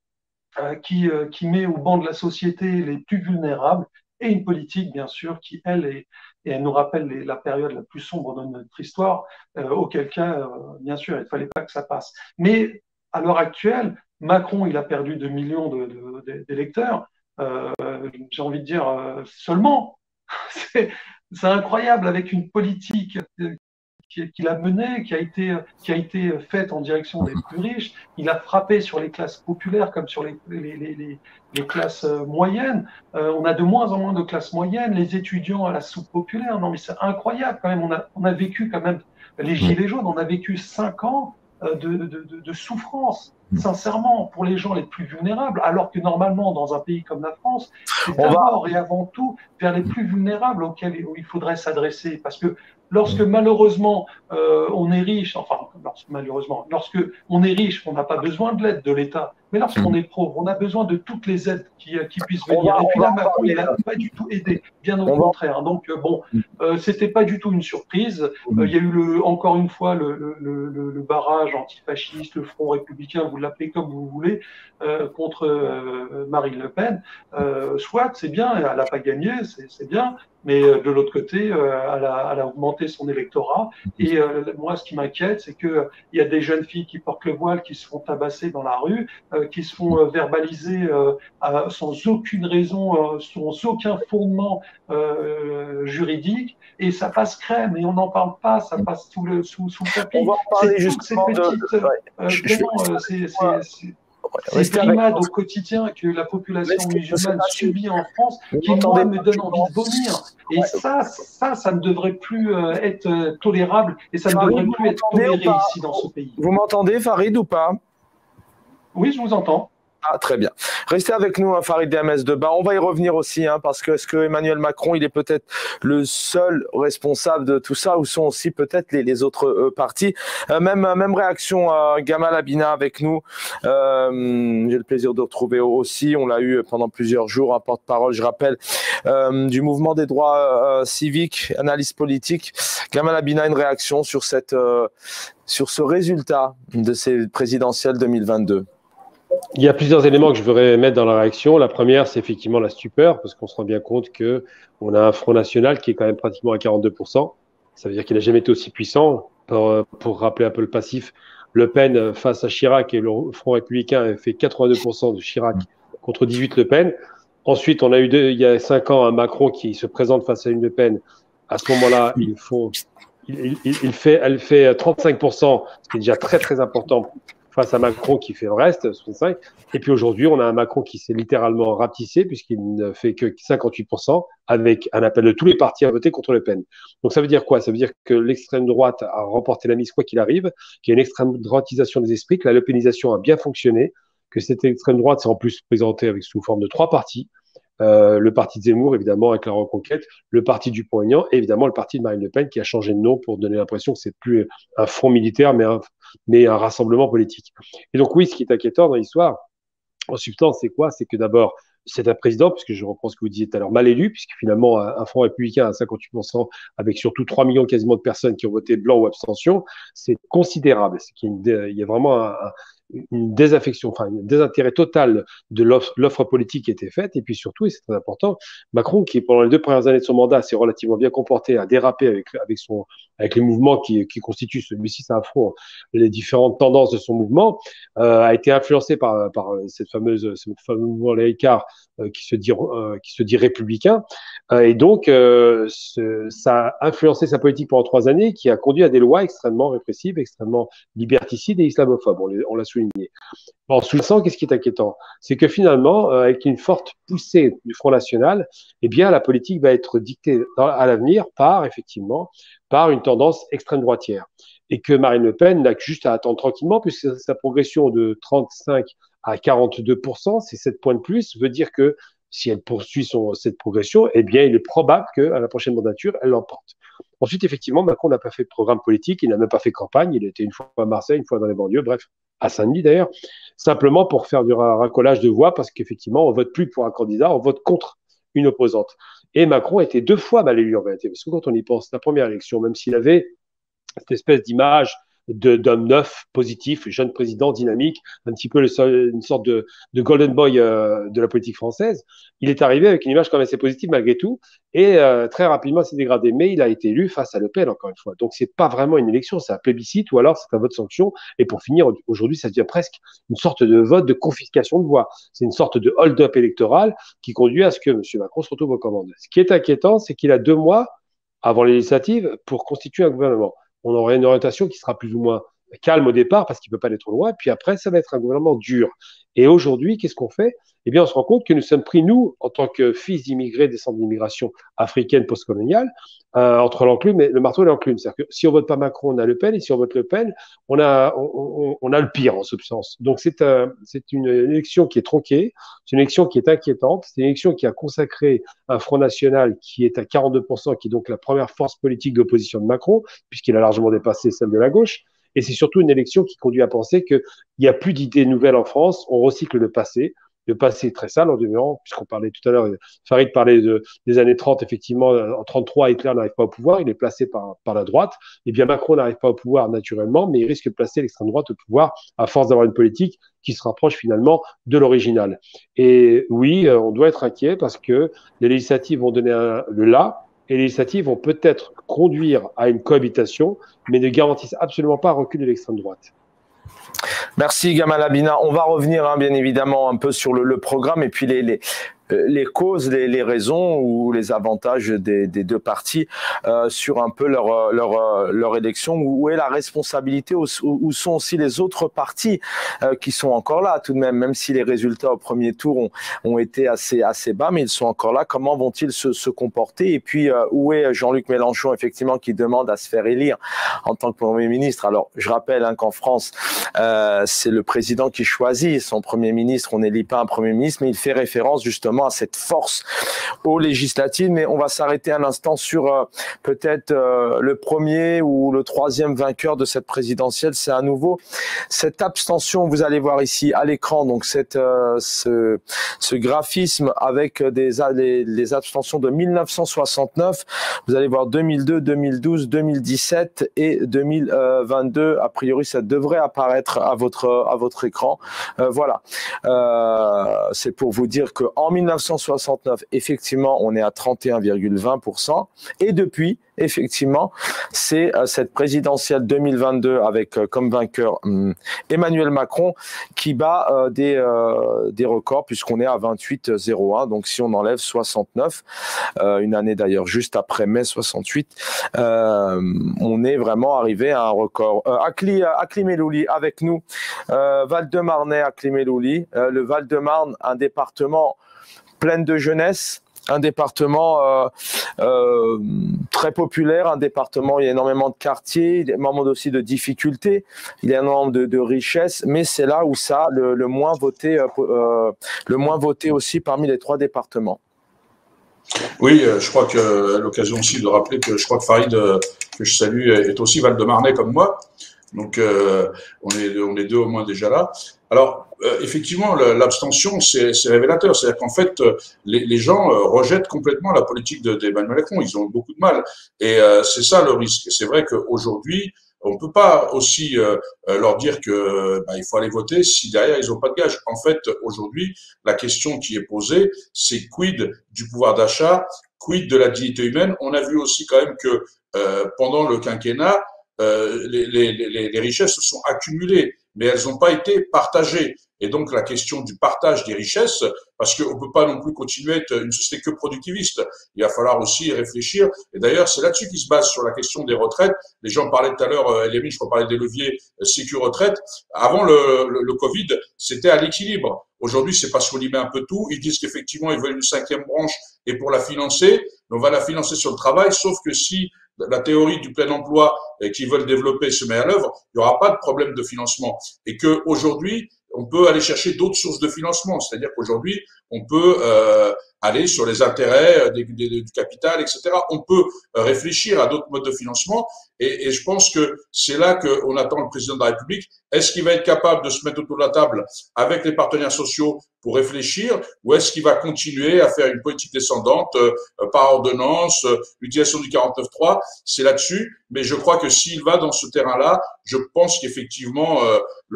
qui met au banc de la société les plus vulnérables, et une politique, bien sûr, qui, et elle nous rappelle la période la plus sombre de notre histoire, auquel cas, bien sûr, il ne fallait pas que ça passe. Mais à l'heure actuelle, Macron, il a perdu 2 millions d'électeurs. J'ai envie de dire seulement. C'est incroyable avec une politique qu'il a menée, qui a été faite en direction des plus riches. Il a frappé sur les classes populaires comme sur les classes moyennes. On a de moins en moins de classes moyennes, les étudiants à la soupe populaire. Non, mais c'est incroyable quand même. On a vécu quand même les Gilets jaunes, on a vécu 5 ans de souffrance, sincèrement, pour les gens les plus vulnérables, alors que normalement, dans un pays comme la France, c'est d'abord et avant tout vers les plus vulnérables où il faudrait s'adresser. Parce que lorsque malheureusement on est riche, lorsque on est riche, on n'a pas besoin de l'aide de l'État. Mais lorsqu'on est pauvre, on a besoin de toutes les aides qui puissent venir. Et puis là, Macron, il n'a pas du tout aidé, bien au contraire. Donc c'était pas du tout une surprise. Il y a eu encore une fois le barrage antifasciste, le Front républicain, vous l'appelez comme vous voulez, contre Marine Le Pen. Soit c'est bien, elle n'a pas gagné, c'est bien. Mais de l'autre côté, elle a augmenté son électorat. Et moi, ce qui m'inquiète, c'est qu'il y a des jeunes filles qui portent le voile, qui se font tabasser dans la rue, qui se font verbaliser sans aucune raison, sans aucun fondement juridique. Et ça passe crème, et on n'en parle pas, ça passe sous le tapis. On va en parler justement c'est brimades au quotidien que la population musulmane subit en France qui, moi, me donne envie de vomir. Et ça ne devrait plus être tolérable et ça ne devrait plus être toléré ici dans ce pays. Vous m'entendez, Farid, ou pas? Oui, je vous entends. Ah, très bien. Restez avec nous, Farid Diamès Deba. On va y revenir aussi, parce que est-ce que Emmanuel Macron, il est peut-être le seul responsable de tout ça, ou sont aussi peut-être les autres partis? Même réaction, Gamal Abina avec nous. J'ai le plaisir de retrouver aussi. On l'a eu pendant plusieurs jours, un porte-parole, je rappelle, du mouvement des droits civiques, analyse politique. Gamal Abina, une réaction sur ce résultat de ces présidentielles 2022. Il y a plusieurs éléments que je voudrais mettre dans la réaction. La première, c'est effectivement la stupeur, parce qu'on se rend bien compte qu'on a un Front National qui est quand même pratiquement à 42%. Ça veut dire qu'il n'a jamais été aussi puissant. pour rappeler un peu le passif, Le Pen face à Chirac et le Front républicain avait fait 82% de Chirac contre 18 Le Pen. Ensuite, on a eu il y a 5 ans un Macron qui se présente face à une Le Pen. À ce moment-là, elle fait 35%, ce qui est déjà très très important face à Macron qui fait le reste, 65%. Et puis aujourd'hui, on a un Macron qui s'est littéralement rapetissé puisqu'il ne fait que 58% avec un appel de tous les partis à voter contre Le Pen. Donc ça veut dire quoi? Ça veut dire que l'extrême droite a remporté la mise quoi qu'il arrive, qu'il y a une extrême droitisation des esprits, que la lepénisation a bien fonctionné, que cette extrême droite s'est en plus présentée sous forme de 3 partis. Le parti de Zemmour, évidemment, avec la Reconquête, le parti Dupont-Aignan et évidemment le parti de Marine Le Pen qui a changé de nom pour donner l'impression que c'est plus un front militaire mais un rassemblement politique. Et donc oui, ce qui est inquiétant dans l'histoire, en substance, c'est quoi? C'est que d'abord, c'est un président, puisque je reprends ce que vous disiez tout à l'heure, mal élu, puisque finalement, un front républicain à 58%, avec surtout 3 millions quasiment de personnes qui ont voté blanc ou abstention, c'est considérable. C'est qu'il y a vraiment une désaffection, enfin, un désintérêt total de l'offre politique qui a été faite. Et puis surtout, et c'est très important, Macron, qui pendant les 2 premières années de son mandat s'est relativement bien comporté, a dérapé avec les mouvements qui constituent celui-ci, c'est un front, les différentes tendances de son mouvement, a été influencé par ce fameux mouvement laïcard qui se dit républicain. Et donc, ça a influencé sa politique pendant 3 années, qui a conduit à des lois extrêmement répressives, extrêmement liberticides et islamophobes. On l'a souligné. En sous-jacent, qu'est-ce qui est inquiétant? C'est que finalement, avec une forte poussée du Front National, eh bien, la politique va être dictée à l'avenir effectivement, par une tendance extrême droitière. Et que Marine Le Pen n'a juste à attendre tranquillement, puisque sa progression de 35 à 42%, c'est 7 points de plus, veut dire que si elle poursuit cette progression, eh bien, il est probable qu'à la prochaine mandature, elle l'emporte. Ensuite, effectivement, Macron n'a pas fait de programme politique, il n'a même pas fait campagne, il était une fois à Marseille, une fois dans les banlieues, bref, à Saint-Denis d'ailleurs, simplement pour faire du racolage de voix, parce qu'effectivement, on vote plus pour un candidat, on vote contre une opposante. Et Macron a été 2 fois mal élu en réalité, parce que quand on y pense, la première élection, même s'il avait cette espèce d'image d'homme neuf, positif, jeune président, dynamique, un petit peu une sorte de golden boy de la politique française. Il est arrivé avec une image quand même assez positive malgré tout, et très rapidement s'est dégradé. Mais il a été élu face à Le Pen, encore une fois. Donc c'est pas vraiment une élection, c'est un plébiscite, ou alors c'est un vote sanction. Et pour finir, aujourd'hui, ça devient presque une sorte de vote de confiscation de voix. C'est une sorte de hold-up électoral qui conduit à ce que M. Macron se retrouve aux commandes. Ce qui est inquiétant, c'est qu'il a 2 mois avant les législatives pour constituer un gouvernement. On aurait une orientation qui sera plus ou moins calme au départ parce qu'il ne peut pas aller trop loin, puis après, ça va être un gouvernement dur. Et aujourd'hui, qu'est-ce qu'on fait? Eh bien, on se rend compte que nous sommes pris, nous, en tant que fils d'immigrés descendants d'immigration africaine postcoloniale, entre l'enclume et le marteau et l'enclume. C'est-à-dire que si on ne vote pas Macron, on a Le Pen, et si on vote Le Pen, on a le pire en substance. Donc, c'est une élection qui est tronquée, c'est une élection qui est inquiétante, c'est une élection qui a consacré un Front National qui est à 42%, qui est donc la première force politique d'opposition de Macron, puisqu'il a largement dépassé celle de la gauche. Et c'est surtout une élection qui conduit à penser qu'il n'y a plus d'idées nouvelles en France, on recycle le passé. Le passé est très sale en demeurant, puisqu'on parlait tout à l'heure, Farid parlait des années 30, effectivement, en 33, Hitler n'arrive pas au pouvoir, il est placé par la droite. Eh bien, Macron n'arrive pas au pouvoir naturellement, mais il risque de placer l'extrême droite au pouvoir à force d'avoir une politique qui se rapproche finalement de l'original. Et oui, on doit être inquiet parce que les législatives vont donner le là, et les législatives vont peut-être conduire à une cohabitation, mais ne garantissent absolument pas un recul de l'extrême droite. Merci Gamal Abina. On va revenir bien évidemment un peu sur le programme et puis les causes, les raisons ou les avantages des 2 partis sur un peu leur élection. Où est la responsabilité, où sont aussi les autres partis qui sont encore là tout de même si les résultats au premier tour ont été assez bas, mais ils sont encore là. Comment vont-ils se comporter? Et puis où est Jean-Luc Mélenchon, effectivement, qui demande à se faire élire en tant que Premier ministre? Alors, je rappelle qu'en France, c'est le président qui choisit son Premier ministre. On n'élit pas un Premier ministre, mais il fait référence justement à cette force aux législatives. Mais on va s'arrêter un instant sur peut-être le premier ou le 3e vainqueur de cette présidentielle. C'est à nouveau cette abstention. Vous allez voir ici à l'écran donc ce graphisme avec les abstentions de 1969. Vous allez voir 2002, 2012, 2017 et 2022. A priori, ça devrait apparaître à votre écran. Voilà. C'est pour vous dire qu'en 1969, effectivement, on est à 31,20%. Et depuis, effectivement, c'est cette présidentielle 2022 avec comme vainqueur Emmanuel Macron qui bat des records puisqu'on est à 28,01. Donc si on enlève 69, une année d'ailleurs juste après mai 68, on est vraiment arrivé à un record. Akli Melouli avec nous, Val-de-Marnais, Akli Melouli, le Val-de-Marne, un département plein de jeunesse, un département très populaire, un département où il y a énormément de quartiers, énormément aussi de difficultés, il y a énormément de richesses, mais c'est là où ça a le moins voté aussi parmi les 3 départements. Oui, je crois que à l'occasion aussi de rappeler que je crois que Farid, que je salue, est aussi Val-de-Marnais comme moi. Donc on est deux au moins déjà là. Alors effectivement, l'abstention c'est révélateur, c'est-à-dire qu'en fait les gens rejettent complètement la politique d'Emmanuel Macron. Ils ont beaucoup de mal et c'est ça le risque. Et c'est vrai qu'aujourd'hui on ne peut pas aussi leur dire que il faut aller voter si derrière ils n'ont pas de gage. En fait, aujourd'hui, la question qui est posée, c'est quid du pouvoir d'achat, quid de la dignité humaine. On a vu aussi quand même que pendant le quinquennat, les richesses se sont accumulées, mais elles n'ont pas été partagées. Et donc la question du partage des richesses, parce qu'on ne peut pas non plus continuer à être une société que productiviste, il va falloir aussi réfléchir. Et d'ailleurs, c'est là-dessus qu'il se base sur la question des retraites. Les gens parlaient tout à l'heure, Elémine, je crois parler des leviers sécu-retraite. Avant le Covid, c'était à l'équilibre. Aujourd'hui, c'est parce qu'on y met un peu tout. Ils disent qu'effectivement, ils veulent une 5e branche et pour la financer, on va la financer sur le travail, sauf que si la théorie du plein emploi qu'ils veulent développer se met à l'œuvre, il n'y aura pas de problème de financement. Et que aujourd'hui, on peut aller chercher d'autres sources de financement. C'est-à-dire qu'aujourd'hui, on peut aller sur les intérêts du capital, etc. On peut réfléchir à d'autres modes de financement. Et je pense que c'est là qu'on attend le président de la République. Est-ce qu'il va être capable de se mettre autour de la table avec les partenaires sociaux pour réfléchir, ou est-ce qu'il va continuer à faire une politique descendante par ordonnance, l'utilisation du 49.3? C'est là-dessus. Mais je crois que s'il va dans ce terrain-là, je pense qu'effectivement,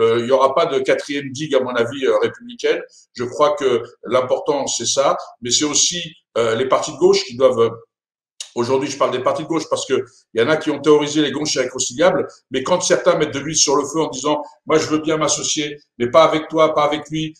il n'y aura pas de 4e digue, à mon avis, républicaine. Je crois que l'important, c'est ça. Mais c'est aussi les partis de gauche qui doivent... Aujourd'hui, je parle des partis de gauche parce que il y en a qui ont théorisé les gauches irréconciliables, mais quand certains mettent de l'huile sur le feu en disant « moi, je veux bien m'associer, mais pas avec toi, pas avec lui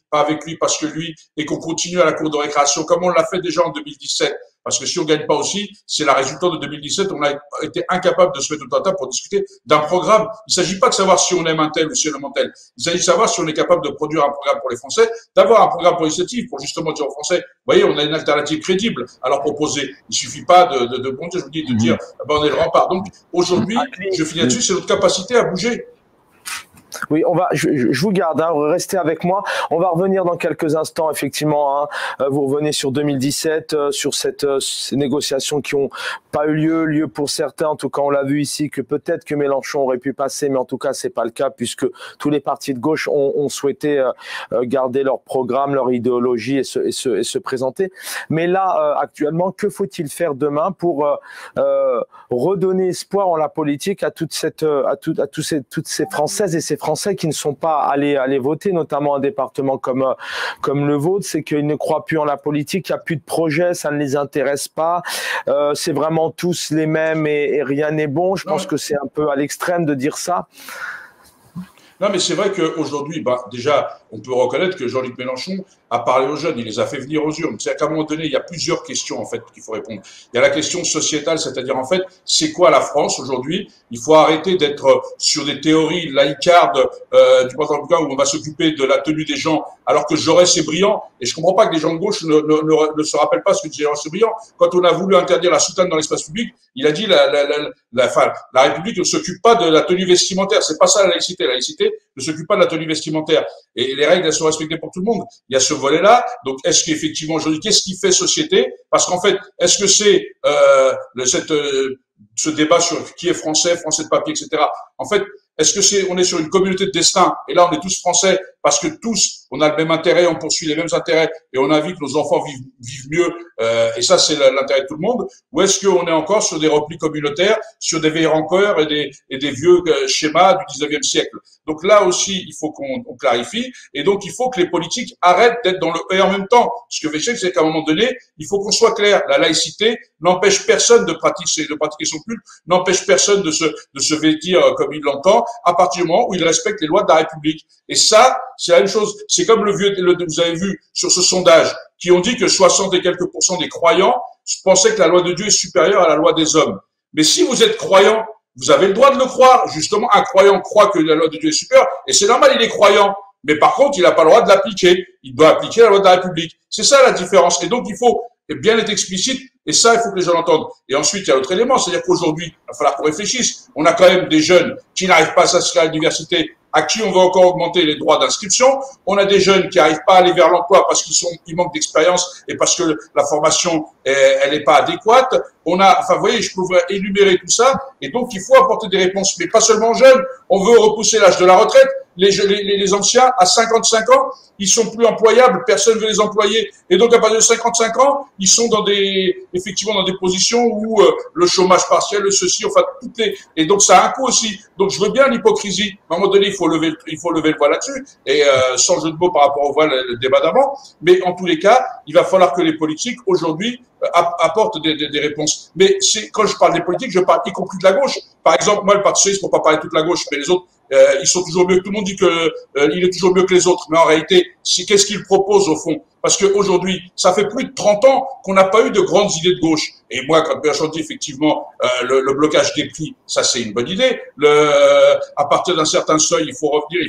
parce que lui », et qu'on continue à la cour de récréation, comme on l'a fait déjà en 2017, parce que si on gagne pas aussi, c'est la résultante de 2017, on a été incapable de se mettre autour de la table pour discuter d'un programme. Il s'agit pas de savoir si on aime un tel ou si on aime un tel. Il s'agit de savoir si on est capable de produire un programme pour les Français, d'avoir un programme pour l'initiative, pour justement dire aux Français, vous voyez, on a une alternative crédible à leur proposer. Il suffit pas je vous dis, de dire, on est le rempart. Donc, aujourd'hui, je finis là-dessus, c'est notre capacité à bouger. Oui, je vous garde, hein, restez avec moi. On va revenir dans quelques instants, effectivement. Hein, vous revenez sur 2017, sur ces négociations qui ont pas eu lieu pour certains. En tout cas, on l'a vu ici que peut-être que Mélenchon aurait pu passer, mais en tout cas, c'est pas le cas puisque tous les partis de gauche ont souhaité garder leur programme, leur idéologie et se présenter. Mais là, actuellement, que faut-il faire demain pour redonner espoir en la politique à toutes ces Françaises et ces Français qui ne sont pas allés voter, notamment un département comme le vôtre, c'est qu'ils ne croient plus en la politique, il n'y a plus de projet, ça ne les intéresse pas, c'est vraiment tous les mêmes et rien n'est bon. Je pense que c'est un peu à l'extrême de dire ça. Non, mais c'est vrai qu'aujourd'hui, déjà, on peut reconnaître que Jean-Luc Mélenchon a parlé aux jeunes, il les a fait venir aux urnes. C'est-à-dire qu'à un moment donné, il y a plusieurs questions, en fait, qu'il faut répondre. Il y a la question sociétale, c'est-à-dire, en fait, c'est quoi la France aujourd'hui? Il faut arrêter d'être sur des théories laïcardes du Panthéon où on va s'occuper de la tenue des gens, alors que Jaurès est brillant. Et je comprends pas que les gens de gauche ne se rappellent pas ce que disait Jaurès est brillant. Quand on a voulu interdire la soutane dans l'espace public, il a dit la République ne s'occupe pas de la tenue vestimentaire. C'est pas ça la laïcité. La laïcité ne s'occupe pas de la tenue vestimentaire. Et les règles, elles sont respectées pour tout le monde. Il y a ce volet-là. Donc, est-ce qu'effectivement, aujourd'hui, qu'est-ce qui fait société? Parce qu'en fait, est-ce que c'est ce débat sur qui est français de papier, etc. En fait, est-ce que on est sur une communauté de destin? Et là, on est tous français parce que tous, on a le même intérêt, on poursuit les mêmes intérêts et on a envie que nos enfants vivent mieux. Et ça, c'est l'intérêt de tout le monde. Ou est-ce qu'on est encore sur des replis communautaires, sur des vieilles rancœurs et des vieux schémas du 19e siècle? Donc là aussi, il faut qu'on clarifie. Et donc, il faut que les politiques arrêtent d'être dans le et en même temps. Ce que je sais, c'est qu'à un moment donné, il faut qu'on soit clair. La laïcité n'empêche personne de pratiquer son culte, n'empêche personne de se vêtir comme il l'entend, à partir du moment où il respecte les lois de la République. Et ça, c'est la même chose. C'est comme vous avez vu sur ce sondage, qui ont dit que 60 et quelques % des croyants pensaient que la loi de Dieu est supérieure à la loi des hommes. Mais si vous êtes croyant, vous avez le droit de le croire. Justement, un croyant croit que la loi de Dieu est supérieure, et c'est normal, il est croyant. Mais par contre, il n'a pas le droit de l'appliquer. Il doit appliquer la loi de la République. C'est ça la différence. Et donc, il faut bien être explicite. Et ça, il faut que les gens l'entendent. Et ensuite, il y a l'autre élément. C'est-à-dire qu'aujourd'hui, il va falloir qu'on réfléchisse. On a quand même des jeunes qui n'arrivent pas à s'inscrire à l'université, à qui on va encore augmenter les droits d'inscription. On a des jeunes qui n'arrivent pas à aller vers l'emploi parce qu'ils manquent d'expérience et parce que la formation, elle n'est pas adéquate. Vous voyez, je pourrais énumérer tout ça. Et donc, il faut apporter des réponses. Mais pas seulement aux jeunes. On veut repousser l'âge de la retraite. Les anciens, à 55 ans, ils sont plus employables, personne ne veut les employer. Et donc, à partir de 55 ans, ils sont effectivement dans des positions où le chômage partiel, le ceci, enfin, et donc ça a un coût aussi. Donc, je veux bien l'hypocrisie. À un moment donné, il faut lever le voile là-dessus. Et sans jeu de mots par rapport au voile, le débat d'avant. Mais en tous les cas, il va falloir que les politiques, aujourd'hui, apportent des réponses. Mais quand je parle des politiques, je parle y compris de la gauche. Par exemple, moi, le Parti socialiste, pour pas parler de toute la gauche, mais les autres, ils sont toujours mieux. Tout le monde dit que il est toujours mieux que les autres, mais en réalité, qu'est-ce qu'il propose au fond? Parce qu'aujourd'hui, ça fait plus de 30 ans qu'on n'a pas eu de grandes idées de gauche. Et moi, quand Mélenchon dit effectivement le blocage des prix, ça c'est une bonne idée. À partir d'un certain seuil, il faut revenir,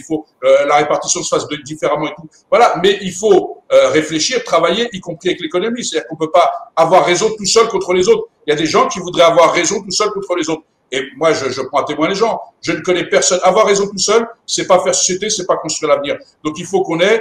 la répartition se fasse différemment et tout. Voilà, mais il faut réfléchir, travailler, y compris avec l'économie. C'est-à-dire qu'on peut pas avoir raison tout seul contre les autres. Il y a des gens qui voudraient avoir raison tout seul contre les autres. Et moi, je prends à témoin les gens. Je ne connais personne. Avoir raison tout seul, c'est pas faire société, c'est pas construire l'avenir. Donc, il faut qu'on ait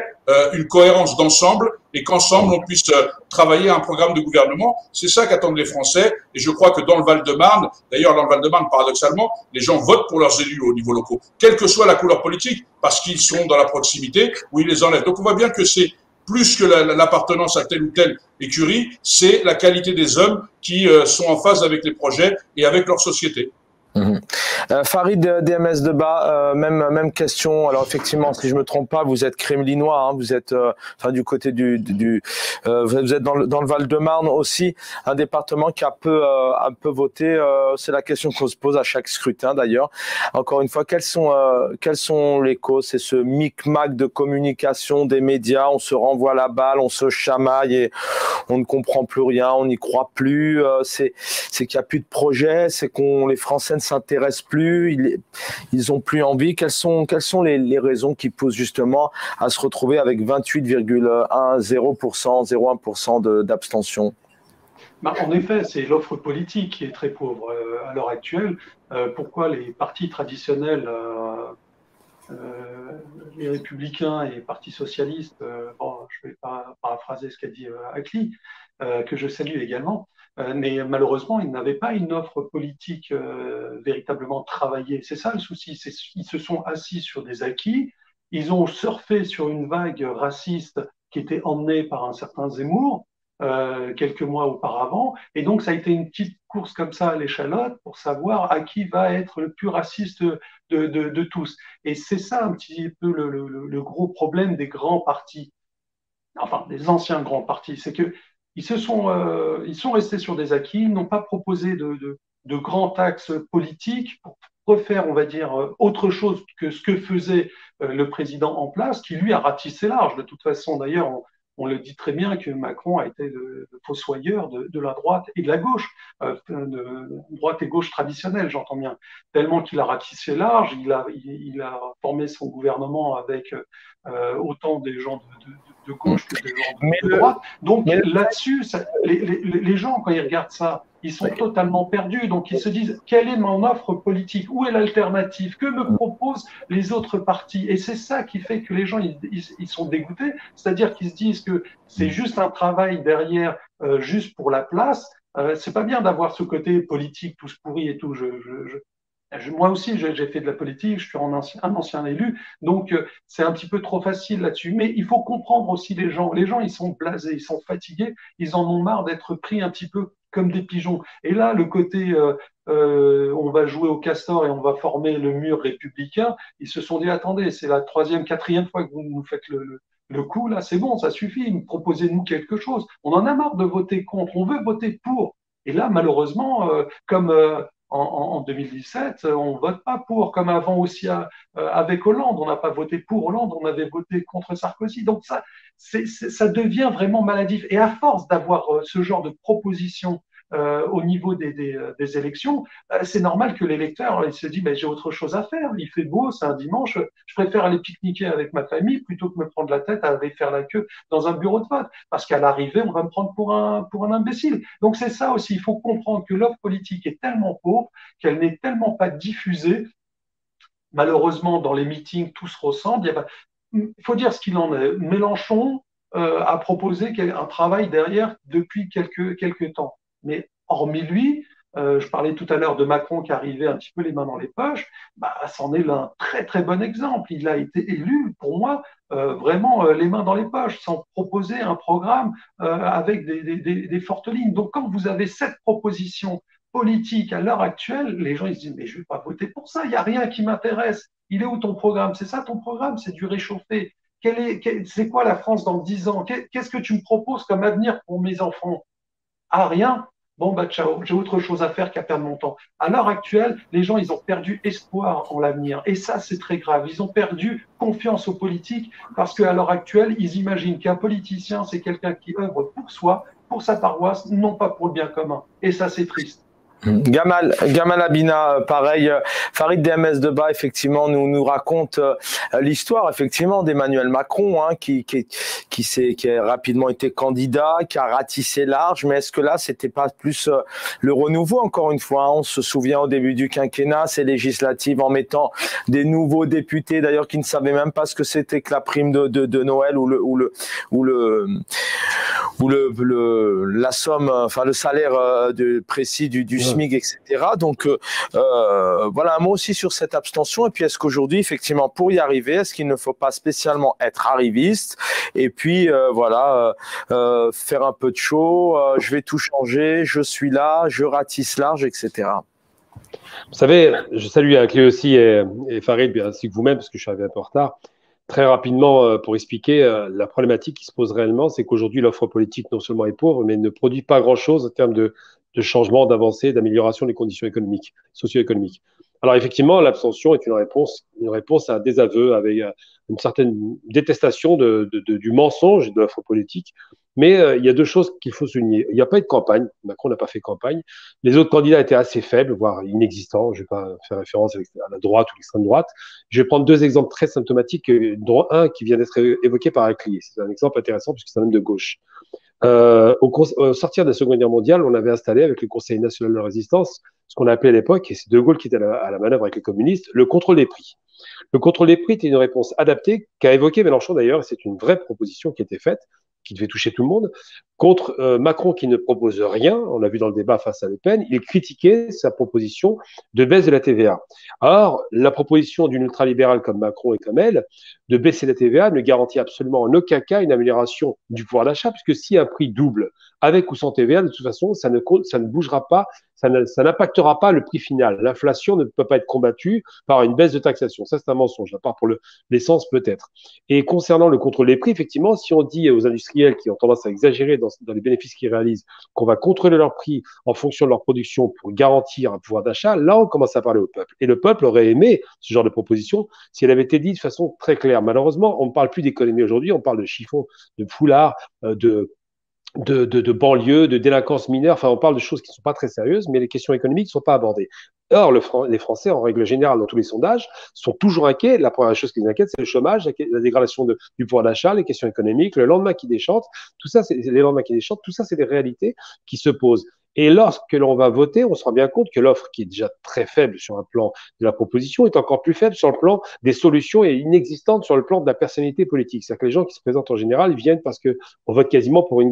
une cohérence d'ensemble et qu'ensemble, on puisse travailler à un programme de gouvernement. C'est ça qu'attendent les Français. Et je crois que dans le Val-de-Marne, d'ailleurs, dans le Val-de-Marne, paradoxalement, les gens votent pour leurs élus au niveau local, quelle que soit la couleur politique, parce qu'ils sont dans la proximité ou ils les enlèvent. Donc, on voit bien que c'est plus que l'appartenance à telle ou telle écurie, c'est la qualité des hommes qui sont en phase avec les projets et avec leur société. Farid DMS de bas, même question. Alors effectivement, si je me trompe pas, vous êtes crémelinois, hein, vous êtes du côté vous êtes dans le Val-de-Marne aussi, un département qui a un peu voté. C'est la question qu'on se pose à chaque scrutin d'ailleurs. Encore une fois, quelles sont les causes? C'est ce micmac de communication des médias. On se renvoie la balle, on se chamaille et on ne comprend plus rien, on n'y croit plus. C'est qu'il n'y a plus de projet, c'est les Français ne s'intéressent plus, ils ont plus envie. Quelles sont les raisons qui poussent justement à se retrouver avec 0,1% d'abstention? En effet, c'est l'offre politique qui est très pauvre à l'heure actuelle. Pourquoi les partis traditionnels, les Républicains et les partis socialistes, je ne vais pas paraphraser ce qu'a dit Akli, que je salue également, mais malheureusement, ils n'avaient pas une offre politique véritablement travaillée. C'est ça le souci. Ils se sont assis sur des acquis, ils ont surfé sur une vague raciste qui était emmenée par un certain Zemmour quelques mois auparavant, et donc ça a été une petite course comme ça à l'échalote pour savoir à qui va être le plus raciste de tous. Et c'est ça un petit peu le gros problème des grands partis, enfin des anciens grands partis, c'est que ils sont restés sur des acquis, ils n'ont pas proposé de grands axes politiques pour refaire, on va dire, autre chose que ce que faisait le président en place, qui lui a ratissé large. De toute façon, d'ailleurs, on le dit très bien que Macron a été le fossoyeur de la droite et de la gauche, de droite et gauche traditionnelle, j'entends bien, tellement qu'il a ratissé large, il a formé son gouvernement avec autant des gens de gauche que des gens de droite. Donc là-dessus, les gens, quand ils regardent ça, ils sont totalement perdus. Donc ils se disent, quelle est mon offre politique? Où est l'alternative? Que me proposent les autres partis? Et c'est ça qui fait que les gens, ils sont dégoûtés. C'est-à-dire qu'ils se disent que c'est juste un travail derrière, juste pour la place. C'est pas bien d'avoir ce côté politique, tous pourris et tout. Moi aussi, j'ai fait de la politique, je suis un ancien élu, donc c'est un petit peu trop facile là-dessus. Mais il faut comprendre aussi les gens. Les gens, ils sont blasés, ils sont fatigués, ils en ont marre d'être pris un petit peu comme des pigeons. Et là, le côté on va jouer au castor et on va former le mur républicain, ils se sont dit, attendez, c'est la 3e, 4e fois que vous nous faites le coup, là, c'est bon, ça suffit, proposez-nous quelque chose. On en a marre de voter contre, on veut voter pour. Et là, malheureusement, comme en 2017, on ne vote pas pour, comme avant aussi avec Hollande. On n'a pas voté pour Hollande, on avait voté contre Sarkozy. Donc ça devient vraiment maladif. Et à force d'avoir ce genre de propositions au niveau des élections, c'est normal que l'électeur il se dit j'ai autre chose à faire. Il fait beau, c'est un dimanche, je préfère aller pique-niquer avec ma famille plutôt que me prendre la tête à aller faire la queue dans un bureau de vote. Parce qu'à l'arrivée, on va me prendre pour un imbécile. Donc c'est ça aussi, il faut comprendre que l'offre politique est tellement pauvre qu'elle n'est tellement pas diffusée. Malheureusement, dans les meetings, tout se ressemble. Il faut dire ce qu'il en est. Mélenchon a proposé un travail derrière depuis quelques temps. Mais hormis lui, je parlais tout à l'heure de Macron qui arrivait un petit peu les mains dans les poches, c'en est un très très bon exemple. Il a été élu, pour moi, vraiment les mains dans les poches, sans proposer un programme avec des fortes lignes. Donc quand vous avez cette proposition politique à l'heure actuelle, les gens ils se disent mais je ne vais pas voter pour ça, il n'y a rien qui m'intéresse. Il est où ton programme? C'est ça ton programme? C'est du réchauffé. C'est quoi la France dans 10 ans? Qu'est-ce que tu me proposes comme avenir pour mes enfants? Ah, rien. Bon, ciao, j'ai autre chose à faire qu'à perdre mon temps. À l'heure actuelle, les gens, ils ont perdu espoir en l'avenir. Et ça, c'est très grave. Ils ont perdu confiance aux politiques parce qu'à l'heure actuelle, ils imaginent qu'un politicien, c'est quelqu'un qui œuvre pour soi, pour sa paroisse, non pas pour le bien commun. Et ça, c'est triste. Gamal Abina, pareil, Farid DMS de Bas, effectivement, nous raconte l'histoire, effectivement, d'Emmanuel Macron, hein, qui a rapidement été candidat, qui a ratissé large, mais est-ce que là, c'était pas plus le renouveau, encore une fois, hein, on se souvient au début du quinquennat, ces législatives, en mettant des nouveaux députés, d'ailleurs, qui ne savaient même pas ce que c'était que la prime de Noël la somme, enfin, le salaire précis du SMIC, etc. Donc, voilà, un mot aussi sur cette abstention. Et puis, est-ce qu'aujourd'hui, effectivement, pour y arriver, est-ce qu'il ne faut pas spécialement être arriviste et puis, faire un peu de show, je vais tout changer, je suis là, je ratisse large, etc. Vous savez, je salue à clé aussi et Farid, ainsi que vous-même, parce que je suis arrivé un peu en retard. Très rapidement, pour expliquer, la problématique qui se pose réellement, c'est qu'aujourd'hui, l'offre politique non seulement est pauvre, mais ne produit pas grand-chose en termes de changement, d'avancée, d'amélioration des conditions économiques, socio-économiques. Alors effectivement, l'abstention est une réponse à un désaveu, avec une certaine détestation du mensonge de l'offre politique. Mais il y a deux choses qu'il faut souligner. Il n'y a pas eu de campagne. Macron n'a pas fait campagne. Les autres candidats étaient assez faibles, voire inexistants. Je ne vais pas faire référence à la droite ou l'extrême droite. Je vais prendre deux exemples très symptomatiques, dont un qui vient d'être évoqué par Aclier. C'est un exemple intéressant puisque c'est un homme de gauche. Au sortir de la Seconde Guerre mondiale, on avait installé avec le Conseil national de résistance ce qu'on appelait à l'époque, et c'est De Gaulle qui était à la manœuvre avec les communistes, le contrôle des prix. Le contrôle des prix était une réponse adaptée qu'a évoqué Mélenchon d'ailleurs, et c'est une vraie proposition qui a été faite, qui devait toucher tout le monde, contre Macron qui ne propose rien. On l'a vu dans le débat face à Le Pen, il critiquait sa proposition de baisse de la TVA. Or, la proposition d'une ultralibérale comme Macron et comme elle, de baisser la TVA, ne garantit absolument en aucun cas une amélioration du pouvoir d'achat, puisque si un prix double avec ou sans TVA, de toute façon, ça ne bougera pas, ça n'impactera pas le prix final. L'inflation ne peut pas être combattue par une baisse de taxation. Ça, c'est un mensonge, à part pour l'essence peut-être. Et concernant le contrôle des prix, effectivement, si on dit aux industriels qui ont tendance à exagérer dans les bénéfices qu'ils réalisent qu'on va contrôler leurs prix en fonction de leur production pour garantir un pouvoir d'achat, là, on commence à parler au peuple. Et le peuple aurait aimé ce genre de proposition si elle avait été dite de façon très claire. Malheureusement, on ne parle plus d'économie aujourd'hui, on parle de chiffons, de foulards, de banlieues, de délinquance mineure, enfin on parle de choses qui ne sont pas très sérieuses, mais les questions économiques ne sont pas abordées. Or, les Français, en règle générale, dans tous les sondages, sont toujours inquiets. La première chose qui les inquiète, c'est le chômage, la dégradation du pouvoir d'achat, les questions économiques, le lendemain qui déchante, tout ça, c'est des réalités qui se posent. Et lorsque l'on va voter, on se rend bien compte que l'offre, qui est déjà très faible sur un plan de la proposition, est encore plus faible sur le plan des solutions et inexistante sur le plan de la personnalité politique. C'est-à-dire que les gens qui se présentent en général, ils viennent parce qu'on vote quasiment pour une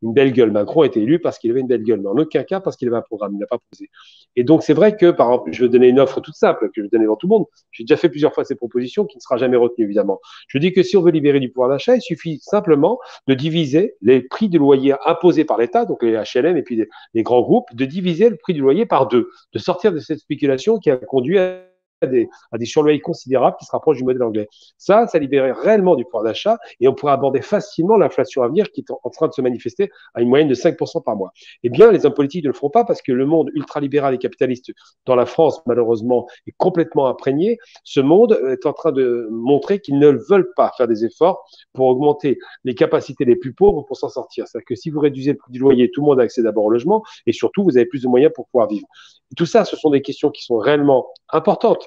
belle gueule. Macron a été élu parce qu'il avait une belle gueule, mais en aucun cas parce qu'il avait un programme, il n'a pas posé. Et donc c'est vrai que, par exemple, je vais donner une offre toute simple que je vais donner devant tout le monde. J'ai déjà fait plusieurs fois ces propositions qui ne sera jamais retenue, évidemment. Je dis que si on veut libérer du pouvoir d'achat, il suffit simplement de diviser les prix de loyer imposés par l'État, donc les HLM et puis les grands groupes, de diviser le prix du loyer par deux, de sortir de cette spéculation qui a conduit à à des surloyers considérables qui se rapprochent du modèle anglais. Ça libérerait réellement du pouvoir d'achat et on pourrait aborder facilement l'inflation à venir qui est en train de se manifester à une moyenne de 5% par mois. Eh bien, les hommes politiques ne le feront pas parce que le monde ultralibéral et capitaliste dans la France, malheureusement, est complètement imprégné. Ce monde est en train de montrer qu'ils ne veulent pas faire des efforts pour augmenter les capacités les plus pauvres pour s'en sortir. C'est-à-dire que si vous réduisez le prix du loyer, tout le monde a accès d'abord au logement et surtout, vous avez plus de moyens pour pouvoir vivre. Et tout ça, ce sont des questions qui sont réellement importantes,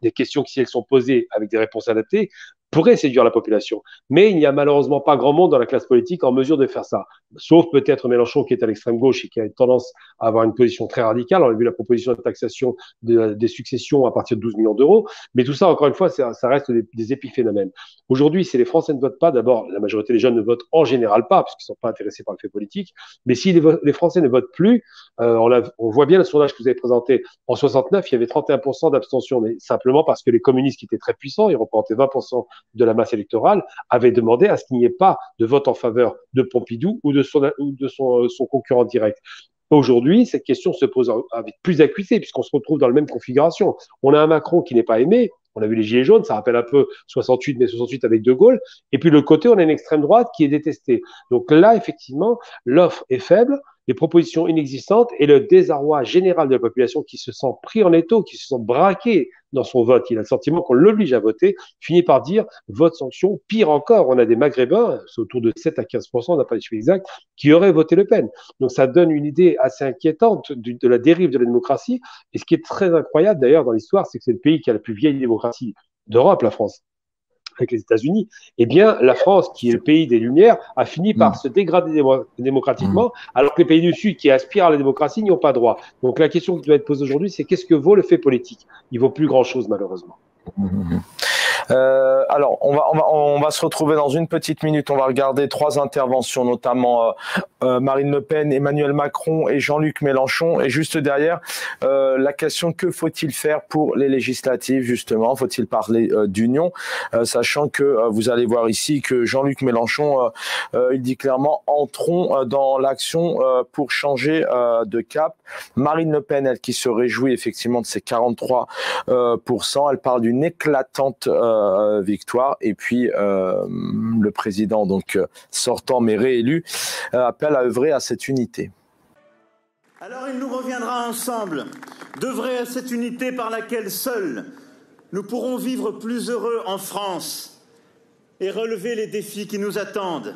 des questions qui, si elles sont posées avec des réponses adaptées, pourraient séduire la population. Mais il n'y a malheureusement pas grand monde dans la classe politique en mesure de faire ça. Sauf peut-être Mélenchon qui est à l'extrême gauche et qui a une tendance à avoir une position très radicale. On a vu la proposition de taxation des successions à partir de 12 millions d'euros. Mais tout ça, encore une fois, ça reste des épiphénomènes. Aujourd'hui, si les Français ne votent pas, d'abord, la majorité des jeunes ne votent en général pas, parce qu'ils ne sont pas intéressés par le fait politique. Mais si les Français ne votent plus, on voit bien le sondage que vous avez présenté. En 69, il y avait 31% d'abstention, mais simplement parce que les communistes qui étaient très puissants, ils représentaient 20% de la masse électorale, avaient demandé à ce qu'il n'y ait pas de vote en faveur de Pompidou ou de son concurrent direct. Aujourd'hui, cette question se pose avec plus d'acuité puisqu'on se retrouve dans la même configuration. On a un Macron qui n'est pas aimé. On a vu les Gilets jaunes, ça rappelle un peu 68, mai 68 avec De Gaulle. Et puis de l'autre côté, on a une extrême droite qui est détestée. Donc là, effectivement, l'offre est faible, les propositions inexistantes et le désarroi général de la population qui se sent pris en étau, qui se sent braqué dans son vote. Il a le sentiment qu'on l'oblige à voter, finit par dire vote sanction. Pire encore, on a des Maghrébins, c'est autour de 7 à 15%, on n'a pas les chiffres exacts, qui auraient voté Le Pen. Donc ça donne une idée assez inquiétante de la dérive de la démocratie. Et ce qui est très incroyable d'ailleurs dans l'histoire, c'est que c'est le pays qui a la plus vieille démocratie d'Europe, la France, avec les États-Unis, eh bien, la France, qui est le pays des Lumières, a fini par se dégrader démocratiquement, alors que les pays du Sud qui aspirent à la démocratie n'y ont pas droit. Donc la question qui doit être posée aujourd'hui, c'est qu'est-ce que vaut le fait politique? Il vaut plus grand-chose, malheureusement. Alors, on va se retrouver dans une petite minute. On va regarder 3 interventions, notamment Marine Le Pen, Emmanuel Macron et Jean-Luc Mélenchon. Et juste derrière, la question que faut-il faire pour les législatives, justement? Faut-il parler d'union, sachant que vous allez voir ici que Jean-Luc Mélenchon, il dit clairement entrons dans l'action pour changer de cap. Marine Le Pen, elle qui se réjouit effectivement de ses 43%, elle parle d'une éclatante victoire. Et puis le président donc sortant mais réélu appelle à œuvrer à cette unité. Alors il nous reviendra ensemble d'œuvrer à cette unité par laquelle seuls nous pourrons vivre plus heureux en France et relever les défis qui nous attendent.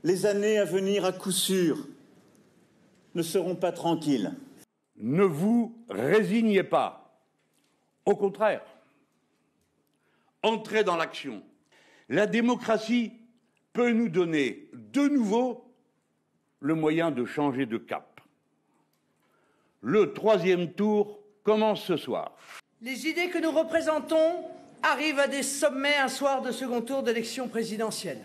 Les années à venir, à coup sûr, ne seront pas tranquilles. Ne vous résignez pas. Au contraire, entrez dans l'action. La démocratie peut nous donner de nouveau le moyen de changer de cap. Le 3e tour commence ce soir. Les idées que nous représentons arrivent à des sommets un soir de second tour d'élection présidentielle.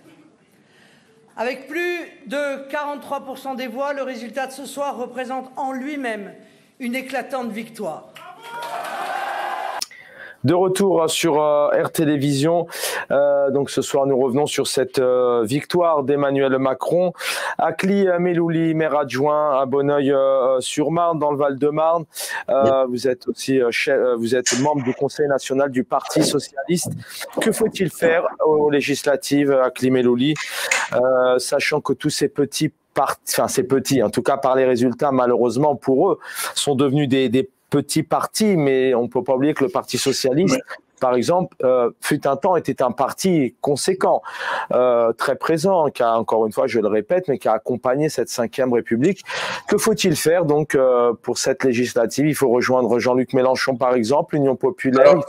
Avec plus de 43% des voix, le résultat de ce soir représente en lui-même une éclatante victoire. De retour sur Air Télévision. Donc ce soir, nous revenons sur cette victoire d'Emmanuel Macron. Akli Melouli, maire adjoint à Bonneuil-sur-Marne, dans le Val-de-Marne. Vous êtes aussi vous êtes membre du Conseil national du Parti socialiste. Que faut-il faire aux législatives, Akli Melouli, sachant que tous ces petits c'est petit, en tout cas par les résultats, malheureusement pour eux, sont devenus des petits partis, mais on ne peut pas oublier que le Parti socialiste, par exemple, fut un temps, était un parti conséquent, très présent, qui a, encore une fois, je le répète, mais qui a accompagné cette 5e République. Que faut-il faire donc pour cette législative? Il faut rejoindre Jean-Luc Mélenchon, par exemple, l'Union populaire. Alors,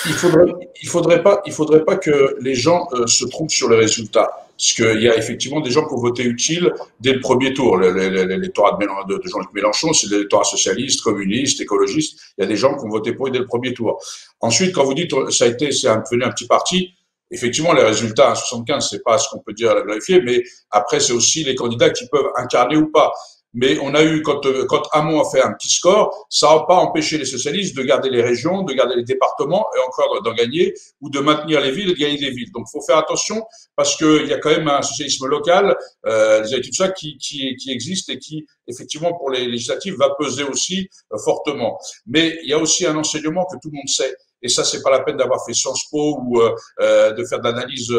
il faudrait pas que les gens se trompent sur les résultats. Parce qu'il y a effectivement des gens qui ont voté utile dès le premier tour. L'électorat de Jean-Luc Mélenchon, c'est l'électorat socialiste, communiste, écologiste. Il y a des gens qui ont voté pour lui dès le premier tour. Ensuite, quand vous dites c'est devenu un petit parti, effectivement, les résultats à 75, c'est pas ce qu'on peut dire à la vérifier, mais après, c'est aussi les candidats qui peuvent incarner ou pas. Mais on a eu, quand Hamon a fait un petit score, ça n'a pas empêché les socialistes de garder les régions, de garder les départements et encore d'en gagner, ou de maintenir les villes et de gagner des villes. Donc il faut faire attention parce qu'il y a quand même un socialisme local, tout ça qui existe et qui, effectivement, pour les législatives, va peser aussi fortement. Mais il y a aussi un enseignement que tout le monde sait. Et ça, c'est pas la peine d'avoir fait Sciences Po ou de faire d'analyse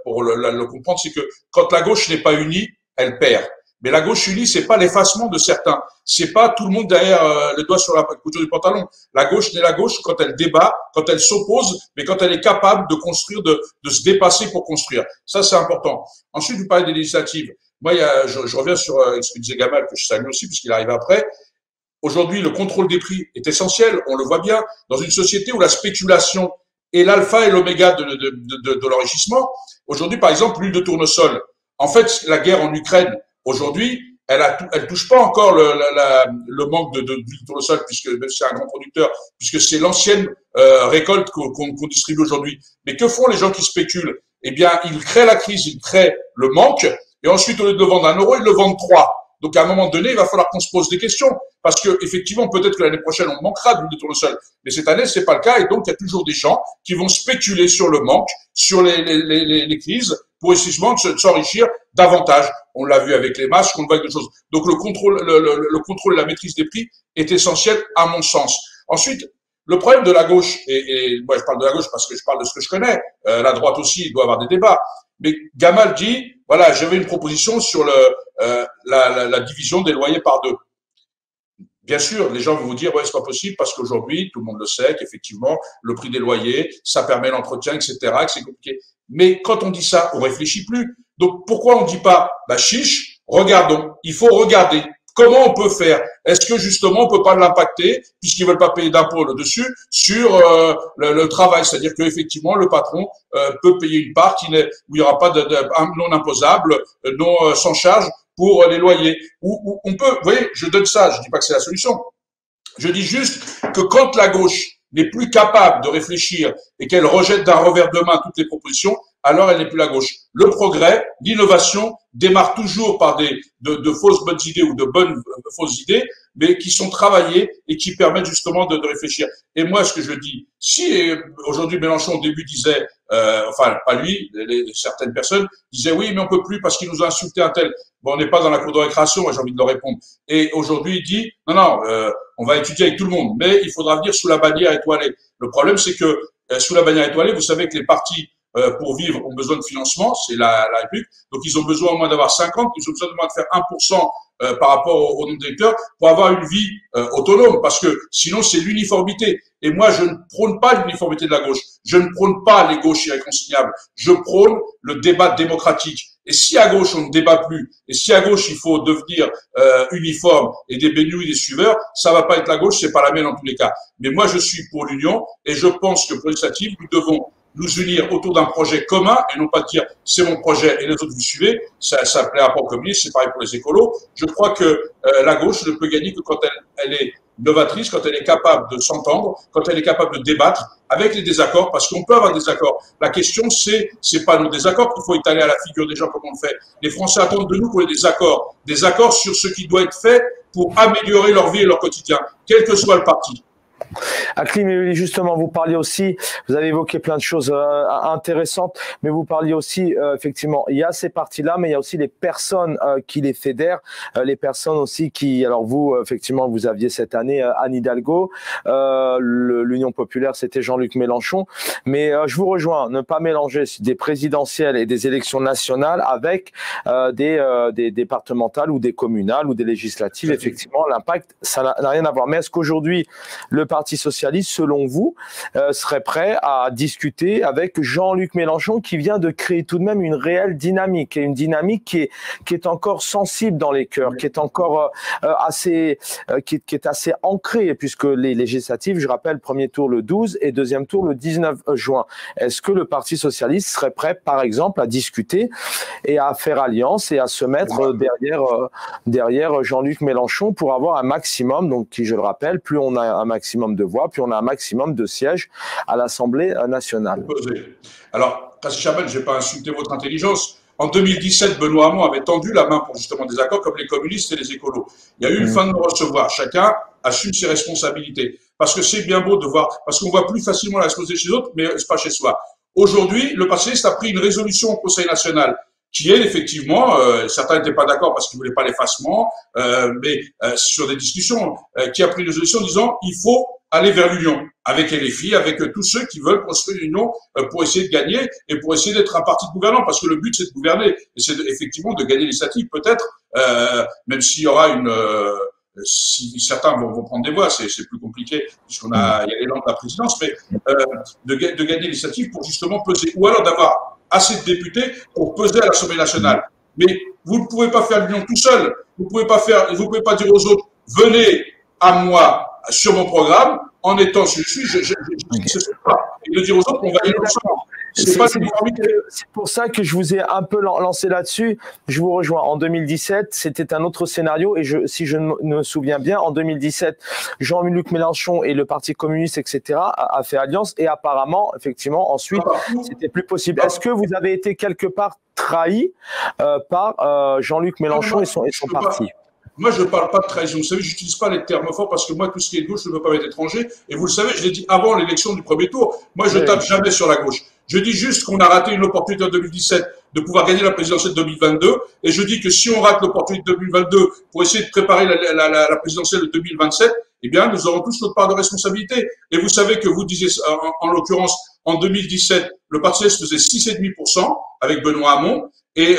pour le comprendre. C'est que quand la gauche n'est pas unie, elle perd. Mais la gauche unie, c'est pas l'effacement de certains. C'est pas tout le monde derrière le doigt sur la couture du pantalon. La gauche n'est la gauche quand elle débat, quand elle s'oppose, mais quand elle est capable de construire, de se dépasser pour construire. Ça, c'est important. Ensuite, vous parlez des législatives. Moi, je reviens sur ce que disait Gamal, que je salue aussi, puisqu'il arrive après. Aujourd'hui, le contrôle des prix est essentiel. On le voit bien dans une société où la spéculation est l'alpha et l'oméga de l'enrichissement. Aujourd'hui, par exemple, l'huile de tournesol. En fait, la guerre en Ukraine, aujourd'hui, elle touche pas encore le manque d'huile de tournesol, puisque c'est un grand producteur, puisque c'est l'ancienne récolte qu'on distribue aujourd'hui. Mais que font les gens qui spéculent? Eh bien, ils créent la crise, ils créent le manque, et ensuite, au lieu de le vendre à 1 euro, ils le vendent 3. Donc, à un moment donné, il va falloir qu'on se pose des questions. Parce que, effectivement, peut-être que l'année prochaine, on manquera d'huile de tournesol. Mais cette année, c'est pas le cas. Et donc, il y a toujours des gens qui vont spéculer sur le manque, sur les crises, pour effectivement s'enrichir davantage. On l'a vu avec les masques, on le voit avec des choses. Donc, le contrôle et la maîtrise des prix est essentiel, à mon sens. Ensuite, le problème de la gauche, et moi, je parle de la gauche parce que je parle de ce que je connais. La droite aussi, il doit y avoir des débats. Mais Gamal dit, voilà, j'avais une proposition sur la division des loyers par 2. Bien sûr, les gens vont vous dire, ouais, c'est pas possible parce qu'aujourd'hui, tout le monde le sait, qu'effectivement, le prix des loyers, ça permet l'entretien, etc., que c'est compliqué. Mais quand on dit ça, on réfléchit plus. Donc, pourquoi on dit pas, bah, chiche, regardons. Il faut regarder. Comment on peut faire? Est-ce que justement on peut pas l'impacter, puisqu'ils veulent pas payer d'impôts là-dessus, sur le travail, c'est-à-dire que effectivement le patron peut payer une part où il n'y aura pas non imposable, non sans charge pour les loyers. Ou on peut, vous voyez, je donne ça, je dis pas que c'est la solution. Je dis juste que quand la gauche n'est plus capable de réfléchir et qu'elle rejette d'un revers de main toutes les propositions, alors elle n'est plus la gauche. Le progrès, l'innovation démarre toujours par de fausses bonnes idées ou de bonnes fausses idées, mais qui sont travaillées et qui permettent justement de réfléchir. Et moi, ce que je dis, si aujourd'hui Mélenchon au début disait, enfin pas lui, certaines personnes disaient oui, mais on peut plus parce qu'il nous a insulté un tel. Bon, on n'est pas dans la cour de récréation, j'ai envie de leur répondre. Et aujourd'hui, il dit non, on va étudier avec tout le monde, mais il faudra venir sous la bannière étoilée. Le problème, c'est que sous la bannière étoilée, vous savez que les partis pour vivre ont besoin de financement, c'est la République, donc ils ont besoin au moins d'avoir 50, ils ont besoin au moins de faire 1% par rapport au nombre d'électeurs pour avoir une vie autonome, parce que sinon c'est l'uniformité. Et moi, je ne prône pas l'uniformité de la gauche, je ne prône pas les gauches irréconciliables, je prône le débat démocratique. Et si à gauche on ne débat plus, et si à gauche il faut devenir uniforme et des baignouilles, des suiveurs, ça va pas être la gauche, c'est pas la mienne en tous les cas. Mais moi je suis pour l'union, et je pense que pour l'initiative, nous devons nous unir autour d'un projet commun et non pas dire c'est mon projet et les autres vous suivez, ça plaira pas aux communistes, c'est pareil pour les écolos. Je crois que la gauche ne peut gagner que quand elle est novatrice, quand elle est capable de s'entendre, quand elle est capable de débattre avec les désaccords, parce qu'on peut avoir des désaccords. La question, c'est pas nos désaccords qu'il faut étaler à la figure des gens comme on le fait. Les Français attendent de nous qu'on ait des accords sur ce qui doit être fait pour améliorer leur vie et leur quotidien, quel que soit le parti. Hakim, justement, vous parliez aussi, vous avez évoqué plein de choses intéressantes, mais vous parliez aussi, effectivement, il y a ces partis-là, mais il y a aussi les personnes qui les fédèrent, les personnes aussi qui, alors vous, effectivement, vous aviez cette année Anne Hidalgo, l'Union populaire, c'était Jean-Luc Mélenchon, mais je vous rejoins, ne pas mélanger des présidentielles et des élections nationales avec des départementales ou des communales ou des législatives. Effectivement, l'impact, ça n'a rien à voir. Mais est-ce qu'aujourd'hui, le Parti socialiste, selon vous, serait prêt à discuter avec Jean-Luc Mélenchon qui vient de créer tout de même une réelle dynamique, et une dynamique qui est encore sensible dans les cœurs, qui est encore assez ancrée, puisque les législatives, je rappelle, premier tour le 12 et deuxième tour le 19 juin. Est-ce que le Parti socialiste serait prêt, par exemple, à discuter et à faire alliance et à se mettre derrière Jean-Luc Mélenchon pour avoir un maximum, donc qui, je le rappelle, plus on a un maximum de voix, puis on a un maximum de sièges à l'Assemblée nationale. Alors, Kassi Chaban, je ne vais pas insulter votre intelligence. En 2017, Benoît Hamon avait tendu la main pour justement des accords comme les communistes et les écolos. Il y a eu une fin de non-recevoir. Chacun assume ses responsabilités. Parce que c'est bien beau de voir, parce qu'on voit plus facilement la responsabilité chez les autres, mais c'est pas chez soi. Aujourd'hui, le Parti socialiste a pris une résolution au Conseil national qui est effectivement, certains n'étaient pas d'accord parce qu'ils voulaient pas l'effacement, mais sur des discussions, qui a pris une résolution disant il faut aller vers l'union, avec les LFI, avec tous ceux qui veulent construire l'union pour essayer de gagner et pour essayer d'être un parti de gouvernant, parce que le but c'est de gouverner, et c'est effectivement de gagner les statistiques peut-être, même s'il y aura si certains vont prendre des voix, c'est plus compliqué puisqu'il y a l'élan de la présidence, mais de gagner les statistiques pour justement peser, ou alors d'avoir assez de députés pour peser à l'Assemblée nationale. Mais vous ne pouvez pas faire l'union tout seul. Vous pouvez pas dire aux autres venez à moi sur mon programme en étant celui-ci, je sais pas. Et de dire aux autres qu'on va y aller ensemble. C'est pour ça que je vous ai un peu lancé là-dessus. Je vous rejoins. En 2017, c'était un autre scénario. Et si je me souviens bien, en 2017, Jean-Luc Mélenchon et le Parti communiste, etc., a fait alliance. Et apparemment, effectivement, ensuite, c'était plus possible. Est-ce que vous avez été quelque part trahi par Jean-Luc Mélenchon et son parti? Moi, je ne parle pas de trahison. Vous savez, je n'utilise pas les termes forts parce que moi, tout ce qui est de gauche, je ne veux pas être étranger. Et vous le savez, je l'ai dit avant l'élection du premier tour. Moi, je tape jamais sur la gauche. Je dis juste qu'on a raté une opportunité en 2017 de pouvoir gagner la présidentielle 2022. Et je dis que si on rate l'opportunité de 2022 pour essayer de préparer la présidentielle de 2027, eh bien, nous aurons tous notre part de responsabilité. Et vous savez que vous disiez, en l'occurrence, en 2017, le Parti socialiste faisait 6,5% avec Benoît Hamon et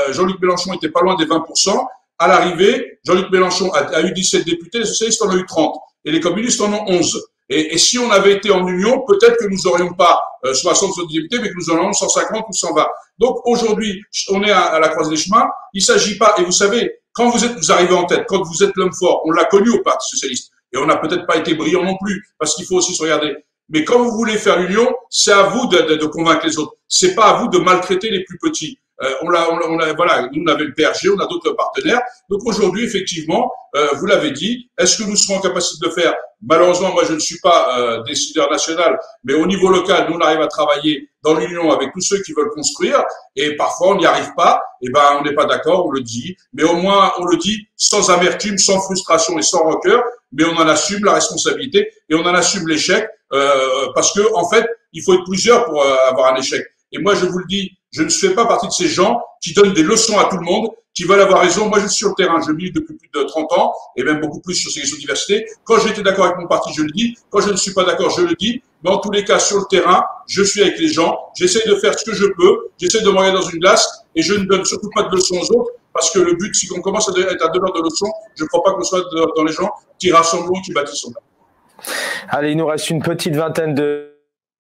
Jean-Luc Mélenchon était pas loin des 20%. À l'arrivée, Jean-Luc Mélenchon a eu 17 députés, les socialistes en ont eu 30 et les communistes en ont 11. Et si on avait été en union, peut-être que nous n'aurions pas 60 députés, mais que nous en aurions 150 ou 120. Donc aujourd'hui, on est à la croisée des chemins. Il s'agit pas, et vous savez, quand vous arrivez en tête, quand vous êtes l'homme fort, on l'a connu au Parti socialiste, et on n'a peut-être pas été brillant non plus, parce qu'il faut aussi se regarder. Mais quand vous voulez faire l'union, c'est à vous de convaincre les autres. C'est pas à vous de maltraiter les plus petits. Voilà, nous on avait le PRG, on a d'autres partenaires. Donc aujourd'hui, effectivement, vous l'avez dit, est-ce que nous serons en capacité de le faire? Malheureusement, moi je ne suis pas décideur national, mais au niveau local, nous on arrive à travailler dans l'union avec tous ceux qui veulent construire, et parfois on n'y arrive pas, et ben on n'est pas d'accord, on le dit, mais au moins on le dit sans amertume, sans frustration et sans rancœur, mais on en assume la responsabilité et on en assume l'échec, parce que en fait, il faut être plusieurs pour avoir un échec. Et moi je vous le dis, je ne fais pas partie de ces gens qui donnent des leçons à tout le monde, qui veulent avoir raison. Moi, je suis sur le terrain, je milite depuis plus de 30 ans, et même beaucoup plus sur ces questions de diversité. Quand j'étais d'accord avec mon parti, je le dis. Quand je ne suis pas d'accord, je le dis. Mais en tous les cas, sur le terrain, je suis avec les gens. J'essaie de faire ce que je peux. J'essaie de me regarder dans une glace, et je ne donne surtout pas de leçons aux autres, parce que le but, si on commence à être à donneur de leçons, je ne crois pas qu'on soit dans les gens qui rassemblent, qui bâtissent. Allez, il nous reste une petite vingtaine de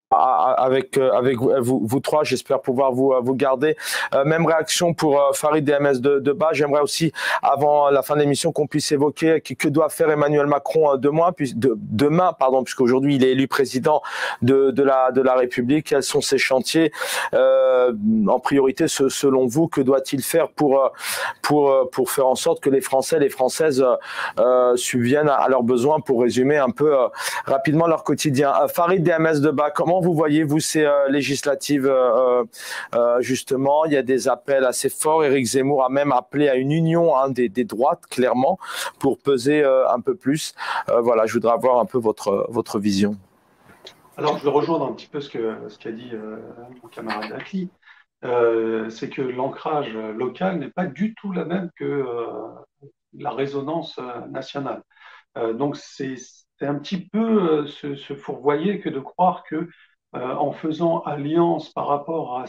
avec vous trois, j'espère pouvoir vous garder. Même réaction pour Farid DMS de bas. J'aimerais aussi, avant la fin de l'émission, qu'on puisse évoquer que doit faire Emmanuel Macron demain, puisqu'aujourd'hui il est élu président de la République. Quels sont ses chantiers en priorité selon vous? Que doit-il faire pour faire en sorte que les Français, les Françaises subviennent à leurs besoins, pour résumer un peu rapidement leur quotidien? Farid DMS de bas, comment vous voyez-vous ces législatives justement? Il y a des appels assez forts. Éric Zemmour a même appelé à une union des droites, clairement, pour peser un peu plus. Voilà, je voudrais avoir un peu votre vision. Alors, je vais rejoindre un petit peu ce qu'a dit mon camarade Dacli. C'est que l'ancrage local n'est pas du tout la même que la résonance nationale. Donc, c'est un petit peu se fourvoyer que de croire que en faisant alliance par rapport à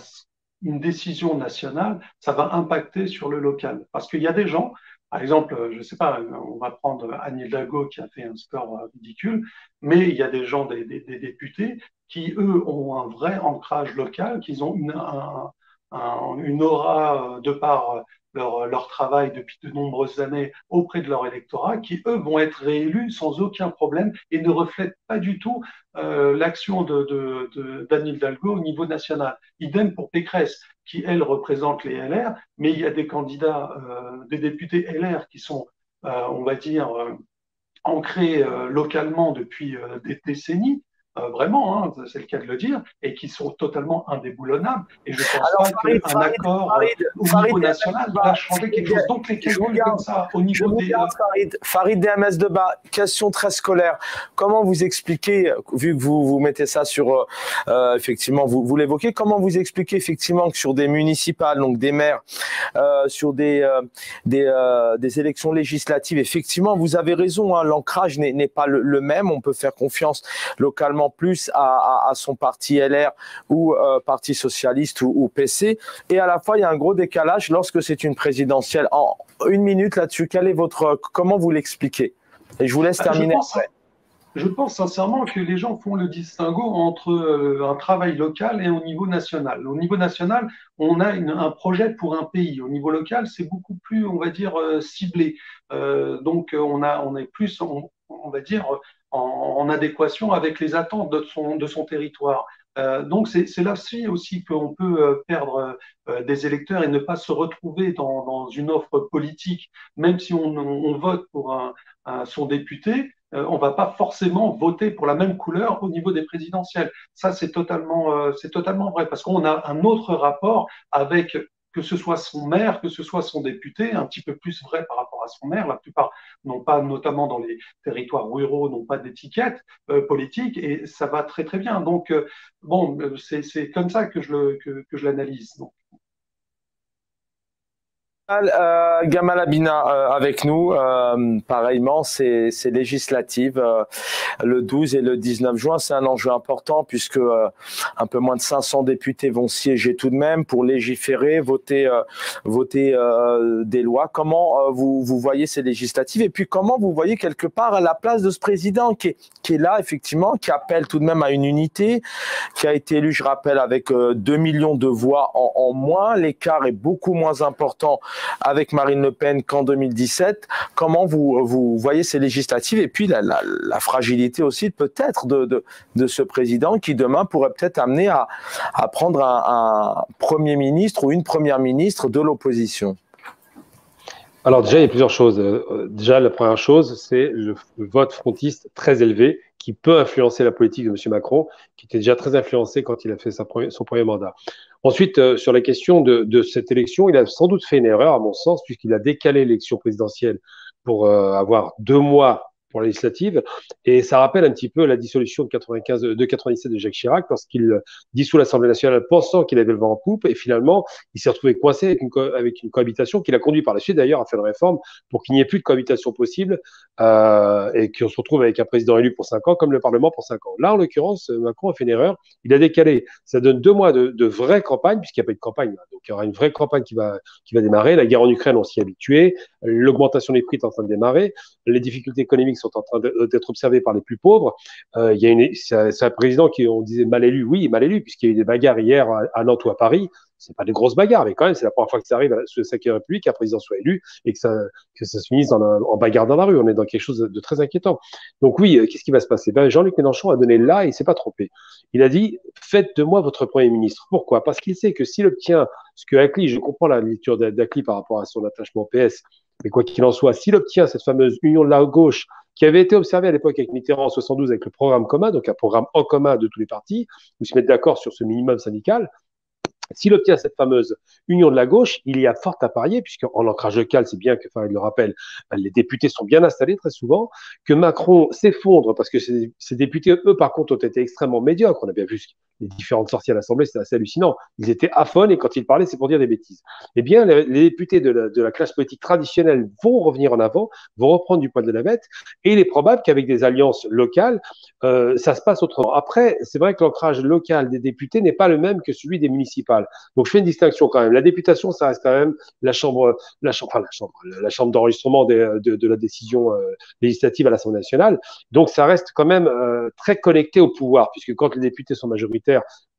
une décision nationale, ça va impacter sur le local. Parce qu'il y a des gens, par exemple, je ne sais pas, on va prendre Anne Hidalgo qui a fait un score ridicule, mais il y a des gens, des députés, qui, eux, ont un vrai ancrage local, qui ont une aura de par leur travail depuis de nombreuses années auprès de leur électorat, qui, eux, vont être réélus sans aucun problème et ne reflètent pas du tout l'action d'Anne Hidalgo au niveau national. Idem pour Pécresse, qui, elle, représente les LR, mais il y a des candidats, des députés LR qui sont, on va dire, ancrés localement depuis des décennies, vraiment, hein, c'est le cas de le dire, et qui sont totalement indéboulonnables. Et je ne pense pas qu'un accord au niveau national va changer quelque chose. Donc les calculs comme ça, au niveau des... Farid DMS de bas, question très scolaire. Comment vous expliquez, vu que vous mettez ça sur, effectivement, vous l'évoquez, comment vous expliquez effectivement que sur des municipales, donc des maires, sur des élections législatives, effectivement, vous avez raison, hein, l'ancrage n'est pas le même. On peut faire confiance localement plus à son parti LR ou Parti Socialiste ou PC. Et à la fois, il y a un gros décalage lorsque c'est une présidentielle. En une minute là-dessus, comment vous l'expliquez? Et je vous laisse terminer après. Je pense sincèrement que les gens font le distinguo entre un travail local et au niveau national. Au niveau national, on a un projet pour un pays. Au niveau local, c'est beaucoup plus, on va dire, ciblé. Donc, on est plus, on va dire, en adéquation avec les attentes de son territoire. Donc, c'est là aussi qu'on peut perdre des électeurs et ne pas se retrouver dans une offre politique, même si on vote pour son député. On ne va pas forcément voter pour la même couleur au niveau des présidentielles. Ça, c'est totalement vrai, parce qu'on a un autre rapport avec, que ce soit son maire, que ce soit son député, un petit peu plus vrai par rapport à son maire. La plupart n'ont pas, notamment dans les territoires ruraux, n'ont pas d'étiquette politique, et ça va très très bien. Donc, c'est comme ça que je l'analyse. Gamal Abina avec nous, pareillement, c'est législative le 12 et le 19 juin, c'est un enjeu important puisque un peu moins de 500 députés vont siéger tout de même pour légiférer, voter des lois. Comment vous voyez ces législatives et puis comment vous voyez quelque part la place de ce président qui est là effectivement, qui appelle tout de même à une unité, qui a été élu, je rappelle, avec 2 millions de voix en moins, l'écart est beaucoup moins important avec Marine Le Pen qu'en 2017. Comment vous voyez ces législatives et puis la fragilité aussi peut-être de ce président qui demain pourrait peut-être amener à prendre un Premier ministre ou une Première ministre de l'opposition? Alors déjà, il y a plusieurs choses. Déjà, la première chose, c'est le vote frontiste très élevé qui peut influencer la politique de M. Macron, qui était déjà très influencé quand il a fait son premier mandat. Ensuite, sur la question de cette élection, il a sans doute fait une erreur, à mon sens, puisqu'il a décalé l'élection présidentielle pour avoir 2 mois pour la législative. Et ça rappelle un petit peu la dissolution de 97 de Jacques Chirac, lorsqu'il dissout l'Assemblée nationale pensant qu'il avait le vent en poupe. Et finalement, il s'est retrouvé coincé avec une cohabitation qui l'a conduit par la suite, d'ailleurs, à faire une réforme pour qu'il n'y ait plus de cohabitation possible et qu'on se retrouve avec un président élu pour 5 ans, comme le Parlement pour 5 ans. Là, en l'occurrence, Macron a fait une erreur. Il a décalé. Ça donne 2 mois de vraie campagne, puisqu'il n'y a pas eu de campagne. Donc, il y aura une vraie campagne qui va démarrer. La guerre en Ukraine, on s'y est habitué. L'augmentation des prix est en train de démarrer. Les difficultés économiques sont en train d'être observées par les plus pauvres. C'est un président qui, on disait, mal élu. Oui, mal élu, puisqu'il y a eu des bagarres hier à Nantes ou à Paris. C'est pas des grosses bagarres, mais quand même, c'est la première fois que ça arrive sous la Ve République qu'un président soit élu et que ça se finisse en bagarre dans la rue. On est dans quelque chose de très inquiétant. Donc oui, qu'est-ce qui va se passer? Jean-Luc Mélenchon a donné là et il s'est pas trompé. Il a dit, faites de moi votre Premier ministre. Pourquoi? Parce qu'il sait que s'il obtient ce que Acli, je comprends la lecture d'Acli par rapport à son attachement au PS, mais quoi qu'il en soit, s'il obtient cette fameuse union de la gauche qui avait été observée à l'époque avec Mitterrand en 72 avec le programme commun, donc un programme en commun de tous les partis, où ils se mettent d'accord sur ce minimum syndical, s'il obtient cette fameuse union de la gauche, il y a fort à parier, puisqu'en ancrage local, c'est bien que, enfin, il le rappelle, les députés sont bien installés très souvent, que Macron s'effondre, parce que ces députés, eux, par contre, ont été extrêmement médiocres. On a bien vu les différentes sorties à l'Assemblée, c'était assez hallucinant. Ils étaient aphones et quand ils parlaient, c'est pour dire des bêtises. Eh bien, les députés de la classe politique traditionnelle vont revenir en avant, vont reprendre du poil de la bête, et il est probable qu'avec des alliances locales, ça se passe autrement. Après, c'est vrai que l'ancrage local des députés n'est pas le même que celui des municipales. Donc, je fais une distinction quand même. La députation, ça reste quand même la chambre d'enregistrement de la décision législative à l'Assemblée nationale. Donc, ça reste quand même très connecté au pouvoir, puisque quand les députés sont majoritaires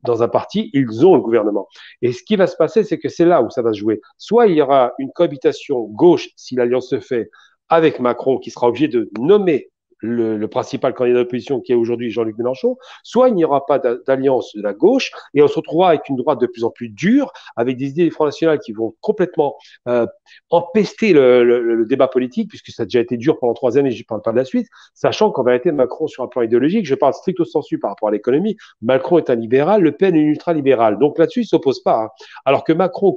dans un parti, ils ont le gouvernement. Et ce qui va se passer, c'est que c'est là où ça va se jouer. Soit il y aura une cohabitation gauche, si l'alliance se fait, avec Macron, qui sera obligé de nommer le principal candidat d'opposition qui est aujourd'hui Jean-Luc Mélenchon, soit il n'y aura pas d'alliance de la gauche et on se retrouvera avec une droite de plus en plus dure, avec des idées du Front National qui vont complètement empester le débat politique, puisque ça a déjà été dur pendant 3 années, je ne parle pas de la suite, sachant qu'en vérité, Macron, sur un plan idéologique, je parle stricto sensu par rapport à l'économie, Macron est un libéral, Le Pen est une ultra-libérale. Donc là-dessus, il ne s'oppose pas. Hein. Alors que Macron,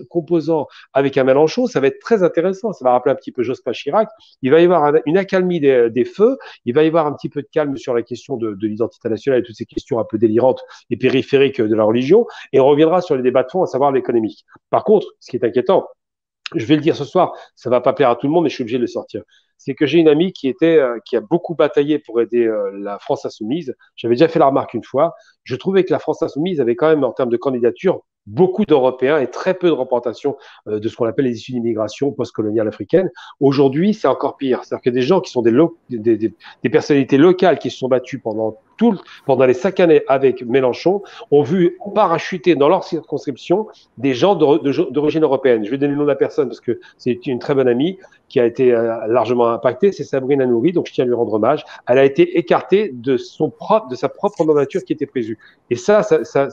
composant avec un Mélenchon, ça va être très intéressant. Ça va rappeler un petit peu Jospin Chirac. Il va y avoir une accalmie des feux. Il va y avoir un petit peu de calme sur la question de l'identité nationale et toutes ces questions un peu délirantes et périphériques de la religion. Et on reviendra sur les débats de fond, à savoir l'économique. Par contre, ce qui est inquiétant, je vais le dire ce soir, ça va pas plaire à tout le monde, mais je suis obligé de le sortir. C'est que j'ai une amie qui a beaucoup bataillé pour aider la France Insoumise. J'avais déjà fait la remarque une fois. Je trouvais que la France Insoumise avait quand même, en termes de candidature, beaucoup d'Européens et très peu de représentation de ce qu'on appelle les issues d'immigration post-coloniale africaine. Aujourd'hui, c'est encore pire. C'est-à-dire que des gens qui sont des personnalités locales qui se sont battues pendant les 5 années avec Mélenchon ont vu parachuter dans leur circonscription des gens d'origine européenne. Je vais donner le nom de la personne parce que c'est une très bonne amie qui a été largement impactée, c'est Sabrina Nouri, donc je tiens à lui rendre hommage. Elle a été écartée de sa propre mandature qui était prévue. Et ça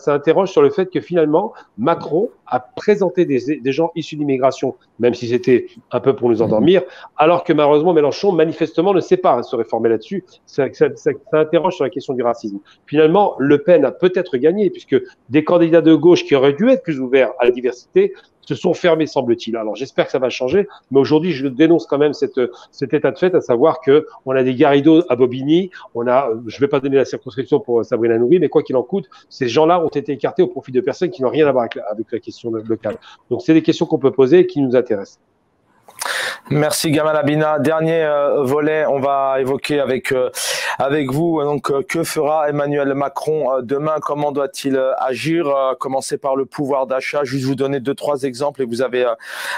interroge sur le fait que finalement, Macron a présenté des gens issus d'immigration, même si c'était un peu pour nous endormir, alors que malheureusement Mélenchon, manifestement, ne sait pas se réformer là-dessus. Ça interroge sur la question du racisme. Finalement, Le Pen a peut-être gagné, puisque des candidats de gauche qui auraient dû être plus ouverts à la diversité se sont fermés, semble-t-il. Alors j'espère que ça va changer, mais aujourd'hui je dénonce quand même cet état de fait, à savoir que on a des Garrido à Bobigny, je vais pas donner la circonscription pour Sabrina Nouri, mais quoi qu'il en coûte, ces gens-là ont été écartés au profit de personnes qui n'ont rien à voir avec la question locale. Donc c'est des questions qu'on peut poser et qui nous intéressent. Merci Gamal Abina. Dernier volet, on va évoquer avec vous. Donc, que fera Emmanuel Macron demain? Comment doit-il agir? Commencer par le pouvoir d'achat. Juste vous donner 2-3 exemples et vous avez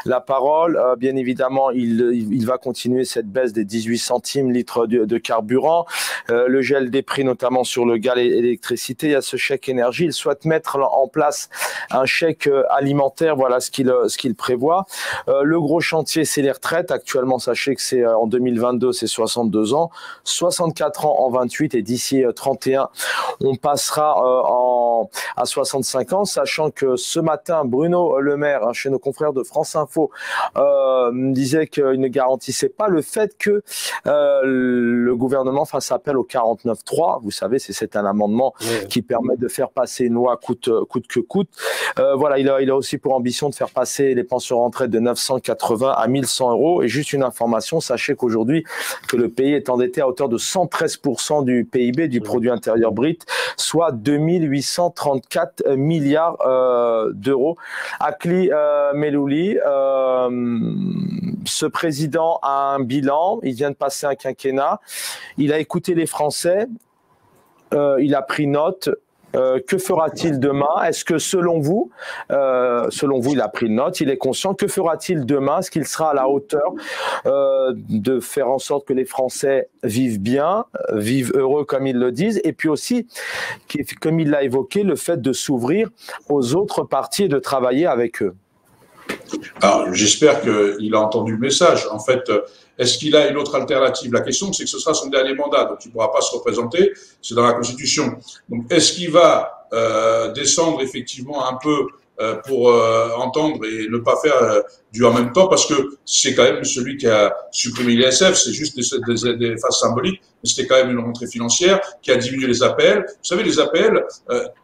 la parole. Bien évidemment, il va continuer cette baisse des 18 centimes litre de carburant, le gel des prix notamment sur le gaz et l'électricité. Il y a ce chèque énergie. Il souhaite mettre en place un chèque alimentaire. Voilà ce qu'il prévoit. Le gros chantier, c'est les retraites. Actuellement, sachez que c'est en 2022, c'est 62 ans, 64 ans en 28 et d'ici 31, on passera à 65 ans, sachant que ce matin, Bruno Le Maire, chez nos confrères de France Info, disait qu'il ne garantissait pas le fait que le gouvernement fasse appel au 49.3. Vous savez, c'est un amendement qui permet de faire passer une loi coûte que coûte. Voilà, il a aussi pour ambition de faire passer les pensions retraite de 980 à 1100 euros. Et juste une information, sachez qu'aujourd'hui, que le pays est endetté à hauteur de 113% du PIB, du produit intérieur brut, soit 2834 milliards d'euros. Akli Melouli, ce président a un bilan, il vient de passer un quinquennat, il a écouté les Français, il a pris note. Que fera-t-il demain? Est-ce que selon vous, il a pris note, il est conscient, que fera-t-il demain? Est-ce qu'il sera à la hauteur de faire en sorte que les Français vivent bien, vivent heureux comme ils le disent, et puis aussi, comme il l'a évoqué, le fait de s'ouvrir aux autres partis et de travailler avec eux? Alors, j'espère qu'il a entendu le message. En fait, est-ce qu'il a une autre alternative? La question, c'est que ce sera son dernier mandat, donc il ne pourra pas se représenter, c'est dans la Constitution. Donc, est-ce qu'il va descendre effectivement un peu pour entendre et ne pas faire du en même temps, parce que c'est quand même celui qui a supprimé l'ISF, c'est juste des phases symboliques, mais c'était quand même une rentrée financière qui a diminué les APL. Vous savez, les APL,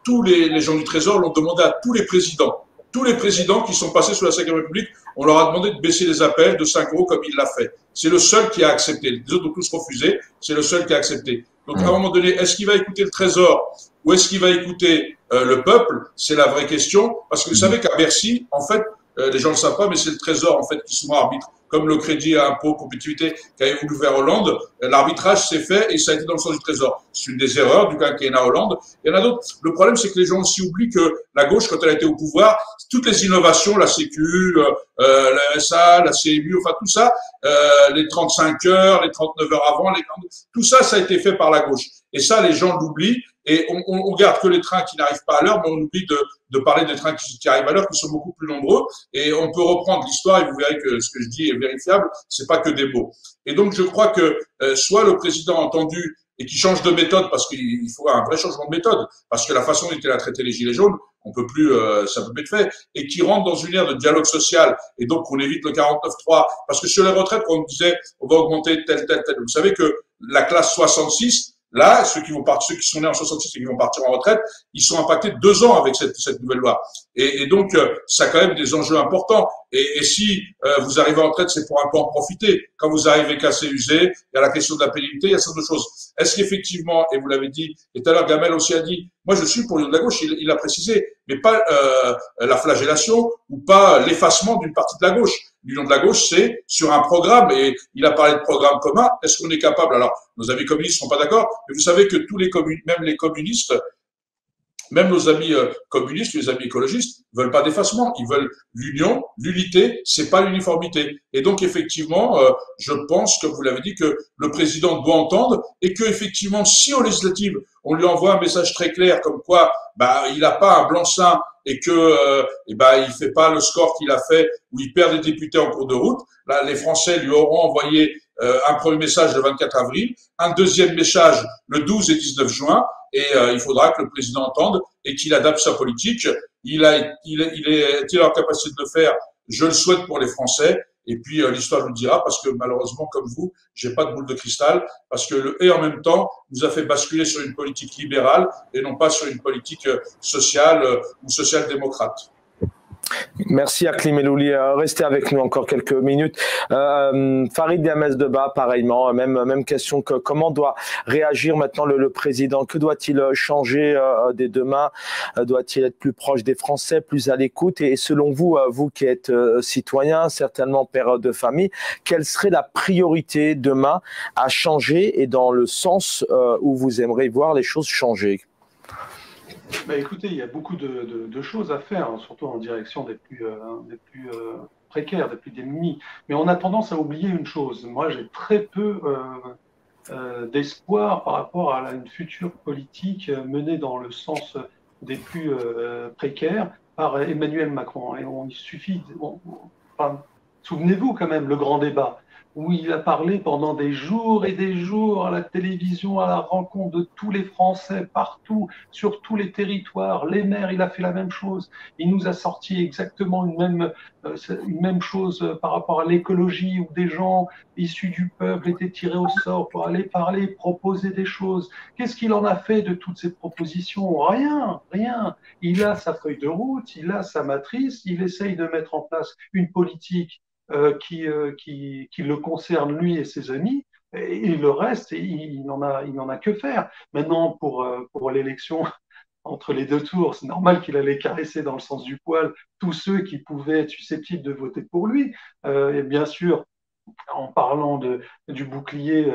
tous les gens du Trésor l'ont demandé à tous les présidents. Tous les présidents qui sont passés sous la Ve République, on leur a demandé de baisser les APL de 5 euros comme il l'a fait. C'est le seul qui a accepté. Les autres ont tous refusé. C'est le seul qui a accepté. Donc, à un moment donné, est-ce qu'il va écouter le Trésor ou est-ce qu'il va écouter le peuple? C'est la vraie question. Parce que vous savez qu'à Bercy, en fait, les gens ne le savent pas, mais c'est le Trésor, en fait, qui souvent arbitre. Comme le crédit à impôt, compétitivité qu'avait voulu faire Hollande, l'arbitrage s'est fait et ça a été dans le sens du Trésor. C'est une des erreurs du quinquennat Hollande. Il y en a d'autres. Le problème, c'est que les gens aussi oublient que la gauche, quand elle a été au pouvoir, toutes les innovations, la Sécu, la SA, la CMU, enfin tout ça, les 35 heures, les 39 heures avant, tout ça, ça a été fait par la gauche. Et ça, les gens l'oublient. et on garde que les trains qui n'arrivent pas à l'heure, mais on oublie de parler des trains qui arrivent à l'heure, qui sont beaucoup plus nombreux. Et on peut reprendre l'histoire et vous verrez que ce que je dis est vérifiable. C'est pas que des mots. Et donc, je crois que soit le président a entendu et qui change de méthode parce qu'il faut un vrai changement de méthode, parce que la façon dont il a traité les gilets jaunes, on peut plus, ça peut plus être fait, et qui rentre dans une ère de dialogue social, et donc on évite le 49.3, parce que sur les retraites, quand on disait on va augmenter tel, vous savez que la classe 66, là, ceux qui sont nés en 66 et qui vont partir en retraite, ils sont impactés 2 ans avec cette nouvelle loi. Et donc, ça a quand même des enjeux importants. Et si vous arrivez en retraite, c'est pour un peu en profiter. Quand vous arrivez cassé, usé, il y a la question de la pénibilité, il y a certaines choses. Est-ce qu'effectivement, et vous l'avez dit, et tout à l'heure Gamel aussi a dit, moi je suis pour l'union de la gauche, il a précisé, mais pas la flagellation ou pas l'effacement d'une partie de la gauche. L'union de la gauche, c'est sur un programme, et il a parlé de programme commun. Est-ce qu'on est capable? Alors, nos amis communistes ne sont pas d'accord, mais vous savez que tous les même les communistes, même nos amis communistes, les amis écologistes, veulent pas d'effacement. Ils veulent l'union, l'unité, c'est pas l'uniformité. Et donc, effectivement, je pense, comme vous l'avez dit, que le président doit entendre et que, effectivement, si aux législatives, on lui envoie un message très clair comme quoi, il n'a pas un blanc-seing et que, il fait pas le score qu'il a fait où il perd des députés en cours de route. Là, les Français lui auront envoyé un premier message le 24 avril, un deuxième message le 12 et 19 juin, et il faudra que le président entende et qu'il adapte sa politique. Il est en capacité de le faire. Je le souhaite pour les Français. Et puis l'histoire nous dira, parce que malheureusement, comme vous, j'ai pas de boule de cristal, parce que le et en même temps nous a fait basculer sur une politique libérale et non pas sur une politique sociale ou social-démocrate. Merci Aklim Elouli. Restez avec nous encore quelques minutes. Farid Diamès-Deba, pareillement, même question. Comment doit réagir maintenant le président? Que doit-il changer dès demain? Doit-il être plus proche des Français, plus à l'écoute? Et selon vous, vous qui êtes citoyen, certainement père de famille, quelle serait la priorité demain à changer et dans le sens où vous aimeriez voir les choses changer? Écoutez, il y a beaucoup de choses à faire, hein, surtout en direction des plus précaires, des plus démunis. Mais on a tendance à oublier une chose. Moi, j'ai très peu d'espoir par rapport à une future politique menée dans le sens des plus précaires par Emmanuel Macron. Et il suffit, souvenez-vous quand même, le grand débat, où il a parlé pendant des jours et des jours à la télévision, à la rencontre de tous les Français, partout, sur tous les territoires. Les maires, il a fait la même chose. Il nous a sorti exactement une même chose par rapport à l'écologie, où des gens issus du peuple étaient tirés au sort pour aller parler, proposer des choses. Qu'est-ce qu'il en a fait de toutes ces propositions? Rien, rien. Il a sa feuille de route, il a sa matrice, il essaye de mettre en place une politique qui le concerne lui et ses amis, et le reste, il n'en a que faire. Maintenant, pour l'élection entre les deux tours, c'est normal qu'il allait caresser dans le sens du poil tous ceux qui pouvaient être susceptibles de voter pour lui. Et bien sûr, en parlant du bouclier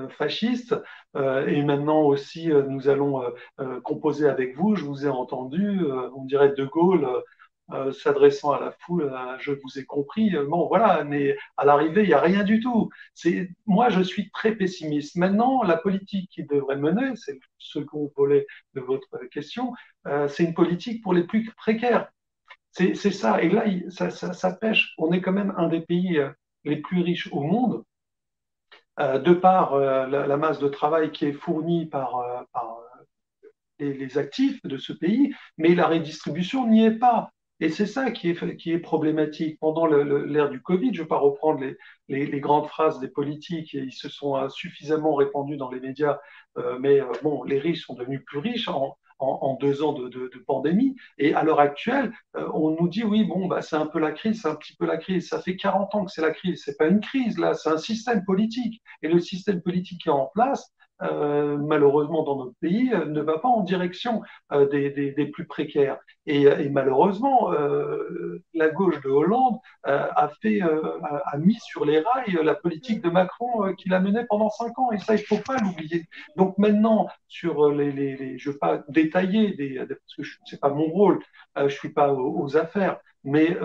fasciste, et maintenant aussi, nous allons composer avec vous. Je vous ai entendu, on dirait De Gaulle, s'adressant à la foule, je vous ai compris. Bon, voilà, mais à l'arrivée, il n'y a rien du tout. Moi, je suis très pessimiste. Maintenant, la politique qu'il devrait mener, c'est le second volet de votre question, c'est une politique pour les plus précaires. C'est ça. Et là, ça pêche. On est quand même un des pays les plus riches au monde, de par la masse de travail qui est fournie par les actifs de ce pays, mais la redistribution n'y est pas. Et c'est ça qui est problématique. Pendant l'ère du Covid, je ne vais pas reprendre les grandes phrases des politiques, ils se sont suffisamment répandus dans les médias, mais bon, les riches sont devenus plus riches en 2 ans de pandémie. Et à l'heure actuelle, on nous dit, oui, bon, c'est un peu la crise, c'est un petit peu la crise. Ça fait 40 ans que c'est la crise. C'est pas une crise, là, c'est un système politique. Et le système politique qui est en place, malheureusement dans notre pays, ne va pas en direction des plus précaires. Et malheureusement, la gauche de Hollande a mis sur les rails la politique de Macron qu'il a menée pendant 5 ans. Et ça, il ne faut pas l'oublier. Donc maintenant, sur je ne veux pas détailler, parce que ce n'est pas mon rôle, je ne suis pas aux affaires, mais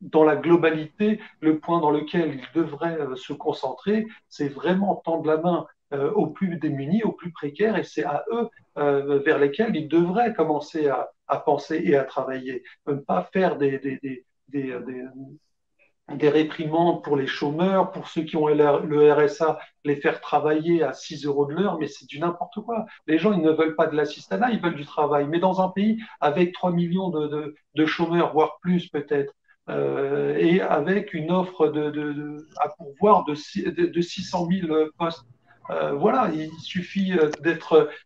dans la globalité, le point dans lequel il devrait se concentrer, c'est vraiment tendre la main aux plus démunis, aux plus précaires, et c'est à eux vers lesquels ils devraient commencer à penser et à travailler. Ne pas faire des réprimandes pour les chômeurs, pour ceux qui ont le RSA, les faire travailler à 6 € de l'heure, mais c'est du n'importe quoi. Les gens, ils ne veulent pas de l'assistanat, ils veulent du travail. Mais dans un pays avec 3 millions de chômeurs, voire plus peut-être, et avec une offre à pourvoir de 600 000 postes, voilà, il suffit de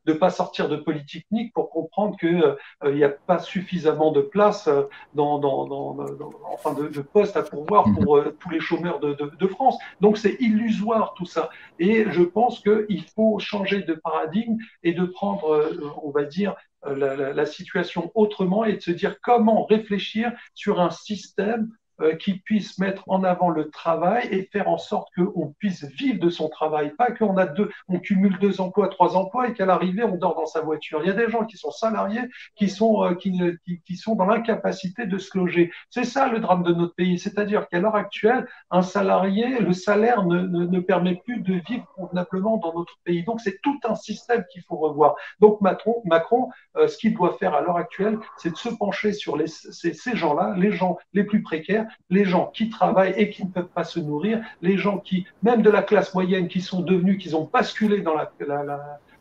ne pas sortir de Polytechnique pour comprendre qu'il n'y a pas suffisamment de place enfin de postes à pourvoir pour tous les chômeurs de France. Donc c'est illusoire tout ça. Et je pense qu'il faut changer de paradigme et de prendre, on va dire, la situation autrement et de se dire comment réfléchir sur un système qui puisse mettre en avant le travail et faire en sorte qu'on puisse vivre de son travail, pas on cumule 2 emplois, 3 emplois et qu'à l'arrivée on dort dans sa voiture. Il y a des gens qui sont salariés, qui sont dans l'incapacité de se loger. C'est ça le drame de notre pays, c'est-à-dire qu'à l'heure actuelle, un salarié, le salaire ne permet plus de vivre convenablement dans notre pays. Donc c'est tout un système qu'il faut revoir. Donc Macron, ce qu'il doit faire à l'heure actuelle, c'est de se pencher sur ces gens-là, les gens les plus précaires, les gens qui travaillent et qui ne peuvent pas se nourrir, les gens qui, même de la classe moyenne, qui ont basculé dans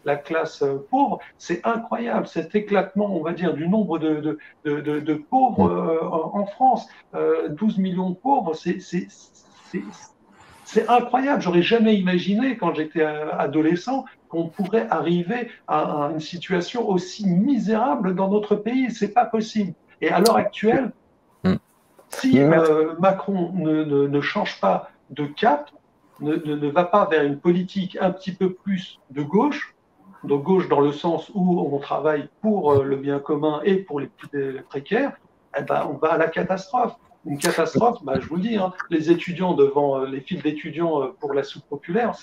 la classe pauvre. C'est incroyable, cet éclatement, on va dire, du nombre de pauvres en France. 12 millions de pauvres, c'est incroyable. J'aurais jamais imaginé, quand j'étais adolescent, qu'on pourrait arriver à une situation aussi misérable dans notre pays. C'est pas possible. Et à l'heure actuelle, si Macron ne change pas de cap, ne va pas vers une politique un petit peu plus de gauche dans le sens où on travaille pour le bien commun et pour les plus précaires, eh ben, on va à la catastrophe. Une catastrophe, je vous le dis, hein, les étudiants devant les files d'étudiants pour la soupe populaire,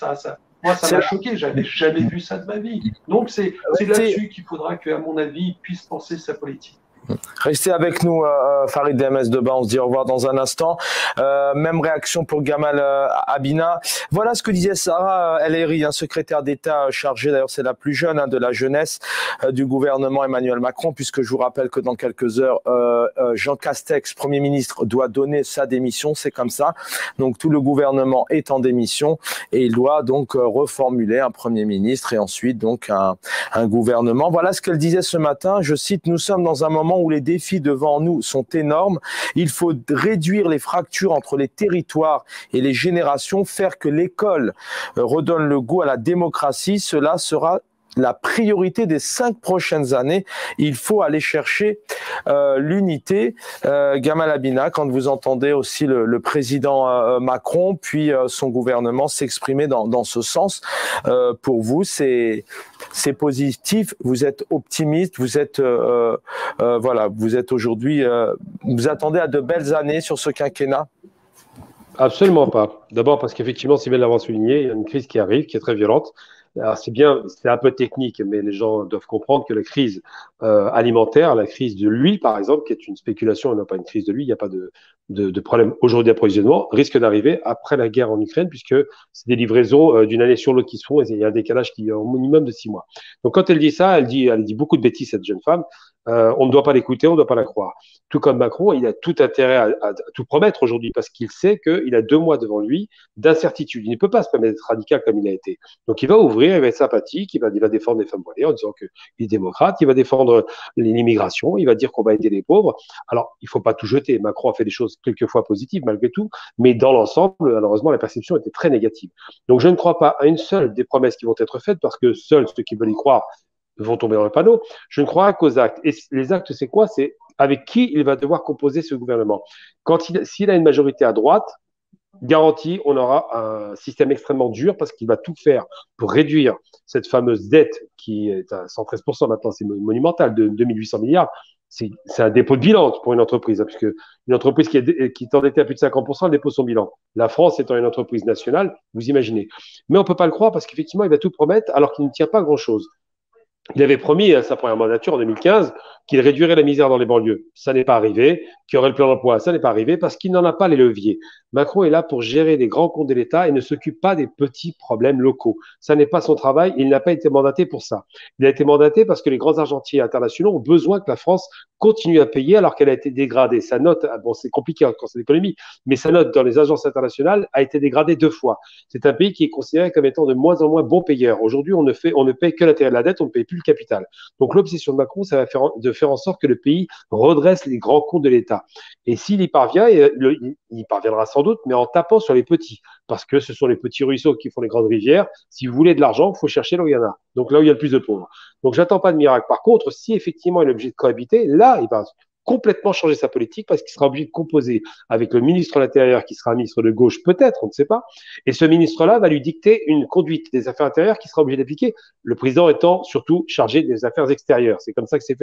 moi, ça m'a choqué. J'avais jamais vu ça de ma vie. Donc, c'est là-dessus qu'il faudra qu'à mon avis, il puisse penser sa politique. Restez avec nous, Farid DMS Debat. On se dit au revoir dans un instant. Même réaction pour Gamal Abina. Voilà ce que disait Sarah El Haïry, secrétaire d'État chargée, d'ailleurs c'est la plus jeune de la jeunesse du gouvernement Emmanuel Macron, puisque je vous rappelle que dans quelques heures, Jean Castex, Premier ministre, doit donner sa démission. C'est comme ça. Donc tout le gouvernement est en démission et il doit donc reformuler un Premier ministre et ensuite donc un gouvernement. Voilà ce qu'elle disait ce matin. Je cite: nous sommes dans un moment où les défis devant nous sont énormes. Il faut réduire les fractures entre les territoires et les générations, faire que l'école redonne le goût à la démocratie. Cela sera la priorité des 5 prochaines années. Il faut aller chercher l'unité. Gamal Abina, quand vous entendez aussi le président Macron, puis son gouvernement s'exprimer dans ce sens, pour vous, c'est positif, vous êtes optimiste, vous êtes voilà, vous êtes aujourd'hui, vous attendez à de belles années sur ce quinquennat? Absolument pas. D'abord parce qu'effectivement, c'est bien de l'avoir souligné, il y a une crise qui arrive, qui est très violente. Alors c'est bien, c'est un peu technique, mais les gens doivent comprendre que la crise alimentaire, la crise de l'huile par exemple, qui est une spéculation et non pas une crise de l'huile, il n'y a pas de problème aujourd'hui d'approvisionnement, risque d'arriver après la guerre en Ukraine, puisque c'est des livraisons d'une année sur l'autre qui se font et il y a un décalage qui est au minimum de 6 mois. Donc quand elle dit ça, elle dit beaucoup de bêtises, cette jeune femme. On ne doit pas l'écouter, on ne doit pas la croire. Tout comme Macron, il a tout intérêt à tout promettre aujourd'hui parce qu'il sait qu'il a 2 mois devant lui d'incertitude. Il ne peut pas se permettre d'être radical comme il a été. Donc il va ouvrir, il va être sympathique, il va défendre les femmes voilées en disant qu'il est démocrate, il va défendre l'immigration, il va dire qu'on va aider les pauvres. Alors il ne faut pas tout jeter. Macron a fait des choses quelquefois positives malgré tout, mais dans l'ensemble, malheureusement, la perception était très négative. Donc je ne crois pas à une seule des promesses qui vont être faites parce que seuls ceux qui veulent y croire vont tomber dans le panneau. Je ne crois qu'aux actes. Et les actes, c'est quoi? C'est avec qui il va devoir composer ce gouvernement. S'il a une majorité à droite, garantie, on aura un système extrêmement dur parce qu'il va tout faire pour réduire cette fameuse dette qui est à 113% maintenant, c'est monumental, de 2800 milliards. C'est un dépôt de bilan pour une entreprise, puisque une entreprise qui est endettée à plus de 50%, elle dépose son bilan. La France étant une entreprise nationale, vous imaginez. Mais on ne peut pas le croire parce qu'effectivement, il va tout promettre alors qu'il ne tient pas grand-chose. Il avait promis à sa première mandature en 2015 qu'il réduirait la misère dans les banlieues. Ça n'est pas arrivé. Qu'il y aurait le plein emploi, ça n'est pas arrivé parce qu'il n'en a pas les leviers. Macron est là pour gérer les grands comptes de l'État et ne s'occupe pas des petits problèmes locaux. Ça n'est pas son travail. Il n'a pas été mandaté pour ça. Il a été mandaté parce que les grands argentiers internationaux ont besoin que la France continue à payer alors qu'elle a été dégradée. Sa note, bon, c'est compliqué quand c'est l'économie, mais sa note dans les agences internationales a été dégradée 2 fois. C'est un pays qui est considéré comme étant de moins en moins bon payeur. Aujourd'hui, on ne paye que l'intérêt de la dette, on ne paye plus le capital. Donc l'obsession de Macron, ça va faire en sorte que le pays redresse les grands comptes de l'État. Et s'il y parvient, il y parviendra sans doute, mais en tapant sur les petits, parce que ce sont les petits ruisseaux qui font les grandes rivières. Si vous voulez de l'argent, il faut chercher là où il y en a. Donc là où il y a le plus de pauvres. Donc j'attends pas de miracle. Par contre, si effectivement il est obligé de cohabiter, là, il va complètement changer sa politique parce qu'il sera obligé de composer avec le ministre de l'Intérieur qui sera un ministre de gauche, peut-être, on ne sait pas. Et ce ministre-là va lui dicter une conduite des affaires intérieures qui sera obligé d'appliquer, le président étant surtout chargé des affaires extérieures. C'est comme ça que c'est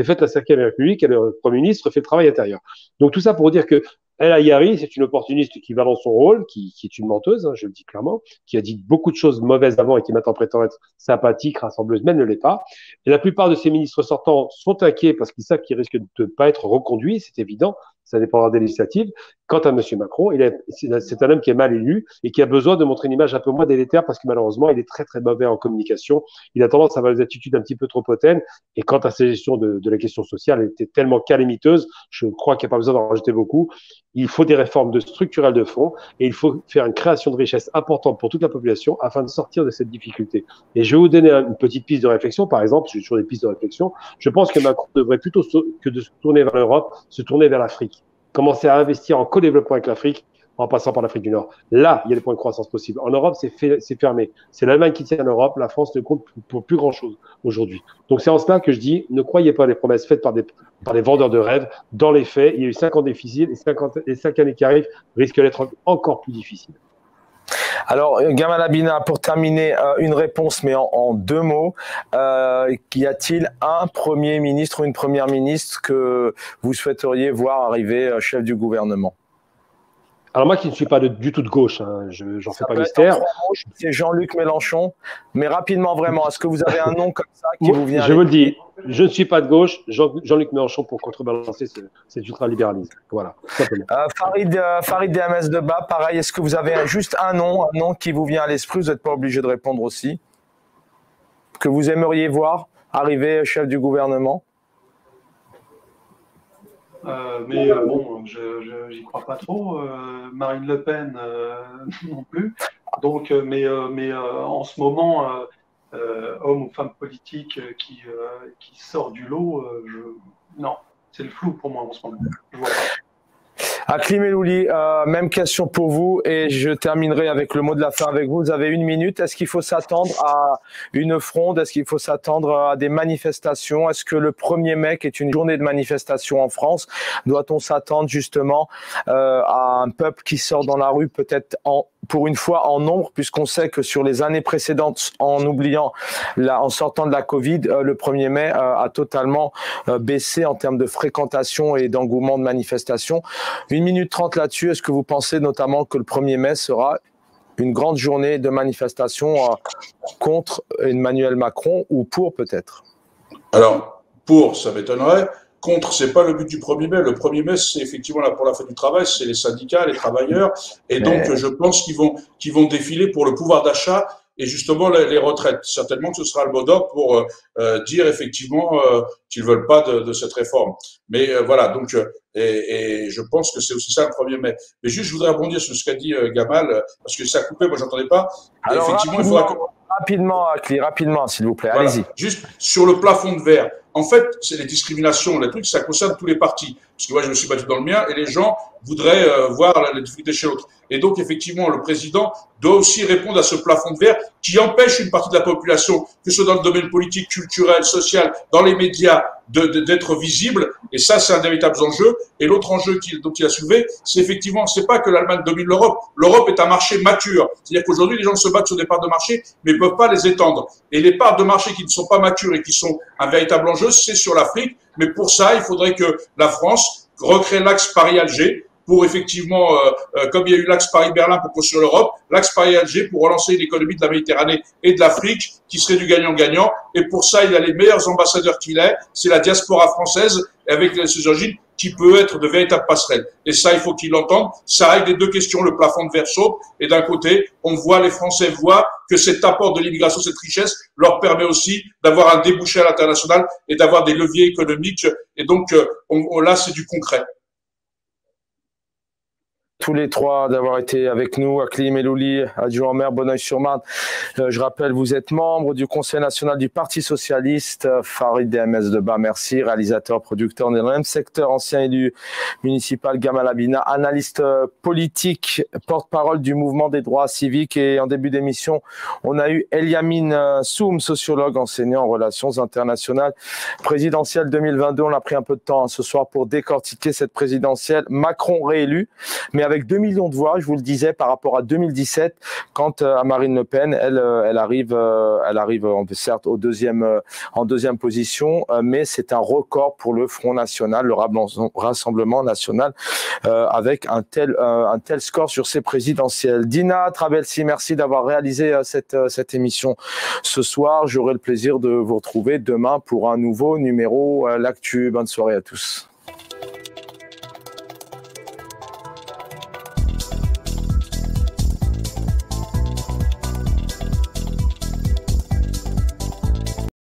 fait la 5e République et le Premier ministre fait le travail intérieur. Donc tout ça pour dire que El Ayari, c'est une opportuniste qui va dans son rôle, qui est une menteuse, hein, je le dis clairement, qui a dit beaucoup de choses mauvaises avant et qui maintenant prétend être sympathique, rassembleuse, mais ne l'est pas. Et la plupart de ces ministres sortants sont inquiets parce qu'ils savent qu'ils risquent de ne pas être reconduits, c'est évident, ça dépendra des législatives. Quant à M. Macron, c'est un homme qui est mal élu et qui a besoin de montrer une image un peu moins délétère parce que malheureusement, il est très très mauvais en communication. Il a tendance à avoir des attitudes un petit peu trop hautaines. Et quant à sa gestion de la question sociale, elle était tellement calamiteuse, je crois qu'il n'y a pas besoin d'en rajouter beaucoup. Il faut des réformes structurelles de fond et il faut faire une création de richesse importante pour toute la population afin de sortir de cette difficulté. Et je vais vous donner une petite piste de réflexion, par exemple, j'ai toujours des pistes de réflexion. Je pense que Macron devrait plutôt que de se tourner vers l'Europe, se tourner vers l'Afrique. Commencer à investir en co-développement avec l'Afrique en passant par l'Afrique du Nord. Là, il y a des points de croissance possibles. En Europe, c'est fermé. C'est l'Allemagne qui tient l'Europe. La France ne compte pour plus grand-chose aujourd'hui. Donc c'est en cela que je dis, ne croyez pas les promesses faites par des vendeurs de rêves. Dans les faits, il y a eu 5 ans difficiles et les 5 années qui arrivent risquent d'être encore plus difficiles. Alors, Gamal Abina, pour terminer, une réponse, mais en 2 mots. Y a-t-il un Premier ministre ou une Première ministre que vous souhaiteriez voir arriver chef du gouvernement? Alors moi qui ne suis pas du tout de gauche, hein, j'en fais pas mystère. C'est Jean-Luc Mélenchon, mais rapidement vraiment, est-ce que vous avez un nom comme ça qui vous vient? Je vous le dis, je ne suis pas de gauche. Jean-Luc Mélenchon pour contrebalancer cet ultralibéralisme. Voilà, simplement. Farid DMS de Bas, pareil, est-ce que vous avez juste un nom qui vous vient à l'esprit? Vous n'êtes pas obligé de répondre aussi. Que vous aimeriez voir arriver chef du gouvernement? Bon, j'y crois pas trop. Marine Le Pen non plus. Donc, en ce moment, homme ou femme politique qui sort du lot, non, c'est le flou pour moi en ce moment. Je vois pas. Aklim Elouli, même question pour vous et je terminerai avec le mot de la fin avec vous. Vous avez 1 minute. Est-ce qu'il faut s'attendre à une fronde? Est-ce qu'il faut s'attendre à des manifestations? Est-ce que le 1er mai, qui est une journée de manifestation en France, doit-on s'attendre justement à un peuple qui sort dans la rue peut-être pour une fois en nombre, puisqu'on sait que sur les années précédentes, en sortant de la Covid, le 1er mai a totalement baissé en termes de fréquentation et d'engouement de manifestation. 1 minute 30 là-dessus, est-ce que vous pensez notamment que le 1er mai sera une grande journée de manifestation contre Emmanuel Macron ou pour peut-être? Alors, pour, ça m'étonnerait. Contre, c'est pas le but du 1er mai. Le 1er mai, c'est effectivement là pour la fête du travail, c'est les syndicats, les travailleurs. Et donc, je pense qu'ils vont défiler pour le pouvoir d'achat et justement les retraites. Certainement que ce sera le mot d'ordre pour dire effectivement qu'ils veulent pas de cette réforme. Mais voilà, donc et je pense que c'est aussi ça le 1er mai. Mais juste, je voudrais rebondir sur ce qu'a dit Gamal parce que ça a coupé, moi j'entendais pas. Alors, effectivement, il faudra rapidement, s'il vous plaît. Voilà. Allez-y. Juste sur le plafond de verre. En fait, c'est les discriminations, les trucs, ça concerne tous les partis. Parce que moi, je me suis battu dans le mien et les gens voudraient voir les difficultés chez l'autre. Et donc, effectivement, le président doit aussi répondre à ce plafond de verre qui empêche une partie de la population, que ce soit dans le domaine politique, culturel, social, dans les médias, d'être visible. Et ça, c'est un véritable enjeu. Et l'autre enjeu dont il a soulevé, c'est effectivement, c'est pas que l'Allemagne domine l'Europe. L'Europe est un marché mature. C'est-à-dire qu'aujourd'hui, les gens se battent sur des parts de marché, mais ne peuvent pas les étendre. Et les parts de marché qui ne sont pas matures et qui sont un véritable enjeu, c'est sur l'Afrique. Mais pour ça, il faudrait que la France recrée l'axe Paris-Alger pour effectivement, comme il y a eu l'axe Paris-Berlin pour construire l'Europe, l'axe Paris-Alger pour relancer une économie de la Méditerranée et de l'Afrique qui serait du gagnant-gagnant. Et pour ça, il a les meilleurs ambassadeurs qu'il est, c'est la diaspora française avec ses origines qui peut être de véritables passerelles. Et ça, il faut qu'ils l'entendent. Ça règle les deux questions, le plafond de verre saute. Et d'un côté, les Français voient que cet apport de l'immigration, cette richesse, leur permet aussi d'avoir un débouché à l'international et d'avoir des leviers économiques. Et donc, là, c'est du concret. Tous les trois d'avoir été avec nous, Akli Melouli, adjoint au maire Bonneuil-sur-Marne. Je rappelle, vous êtes membre du Conseil national du Parti socialiste, Farid DMS de Bas, merci, réalisateur, producteur dans le même secteur, ancien élu municipal, Gamal Abina, analyste politique, porte-parole du mouvement des droits civiques. Et en début d'émission, on a eu Eliamine Soum, sociologue, enseignant en relations internationales, présidentielle 2022. On a pris un peu de temps ce soir pour décortiquer cette présidentielle. Macron réélu, mais avec 2 millions de voix, je vous le disais, par rapport à 2017, quand à Marine Le Pen, elle arrive certes en deuxième position, mais c'est un record pour le Front National, le Rassemblement National, avec un tel score sur ces présidentielles. Dina Trabelsi, merci d'avoir réalisé cette émission ce soir. J'aurai le plaisir de vous retrouver demain pour un nouveau numéro L'Actu. Bonne soirée à tous.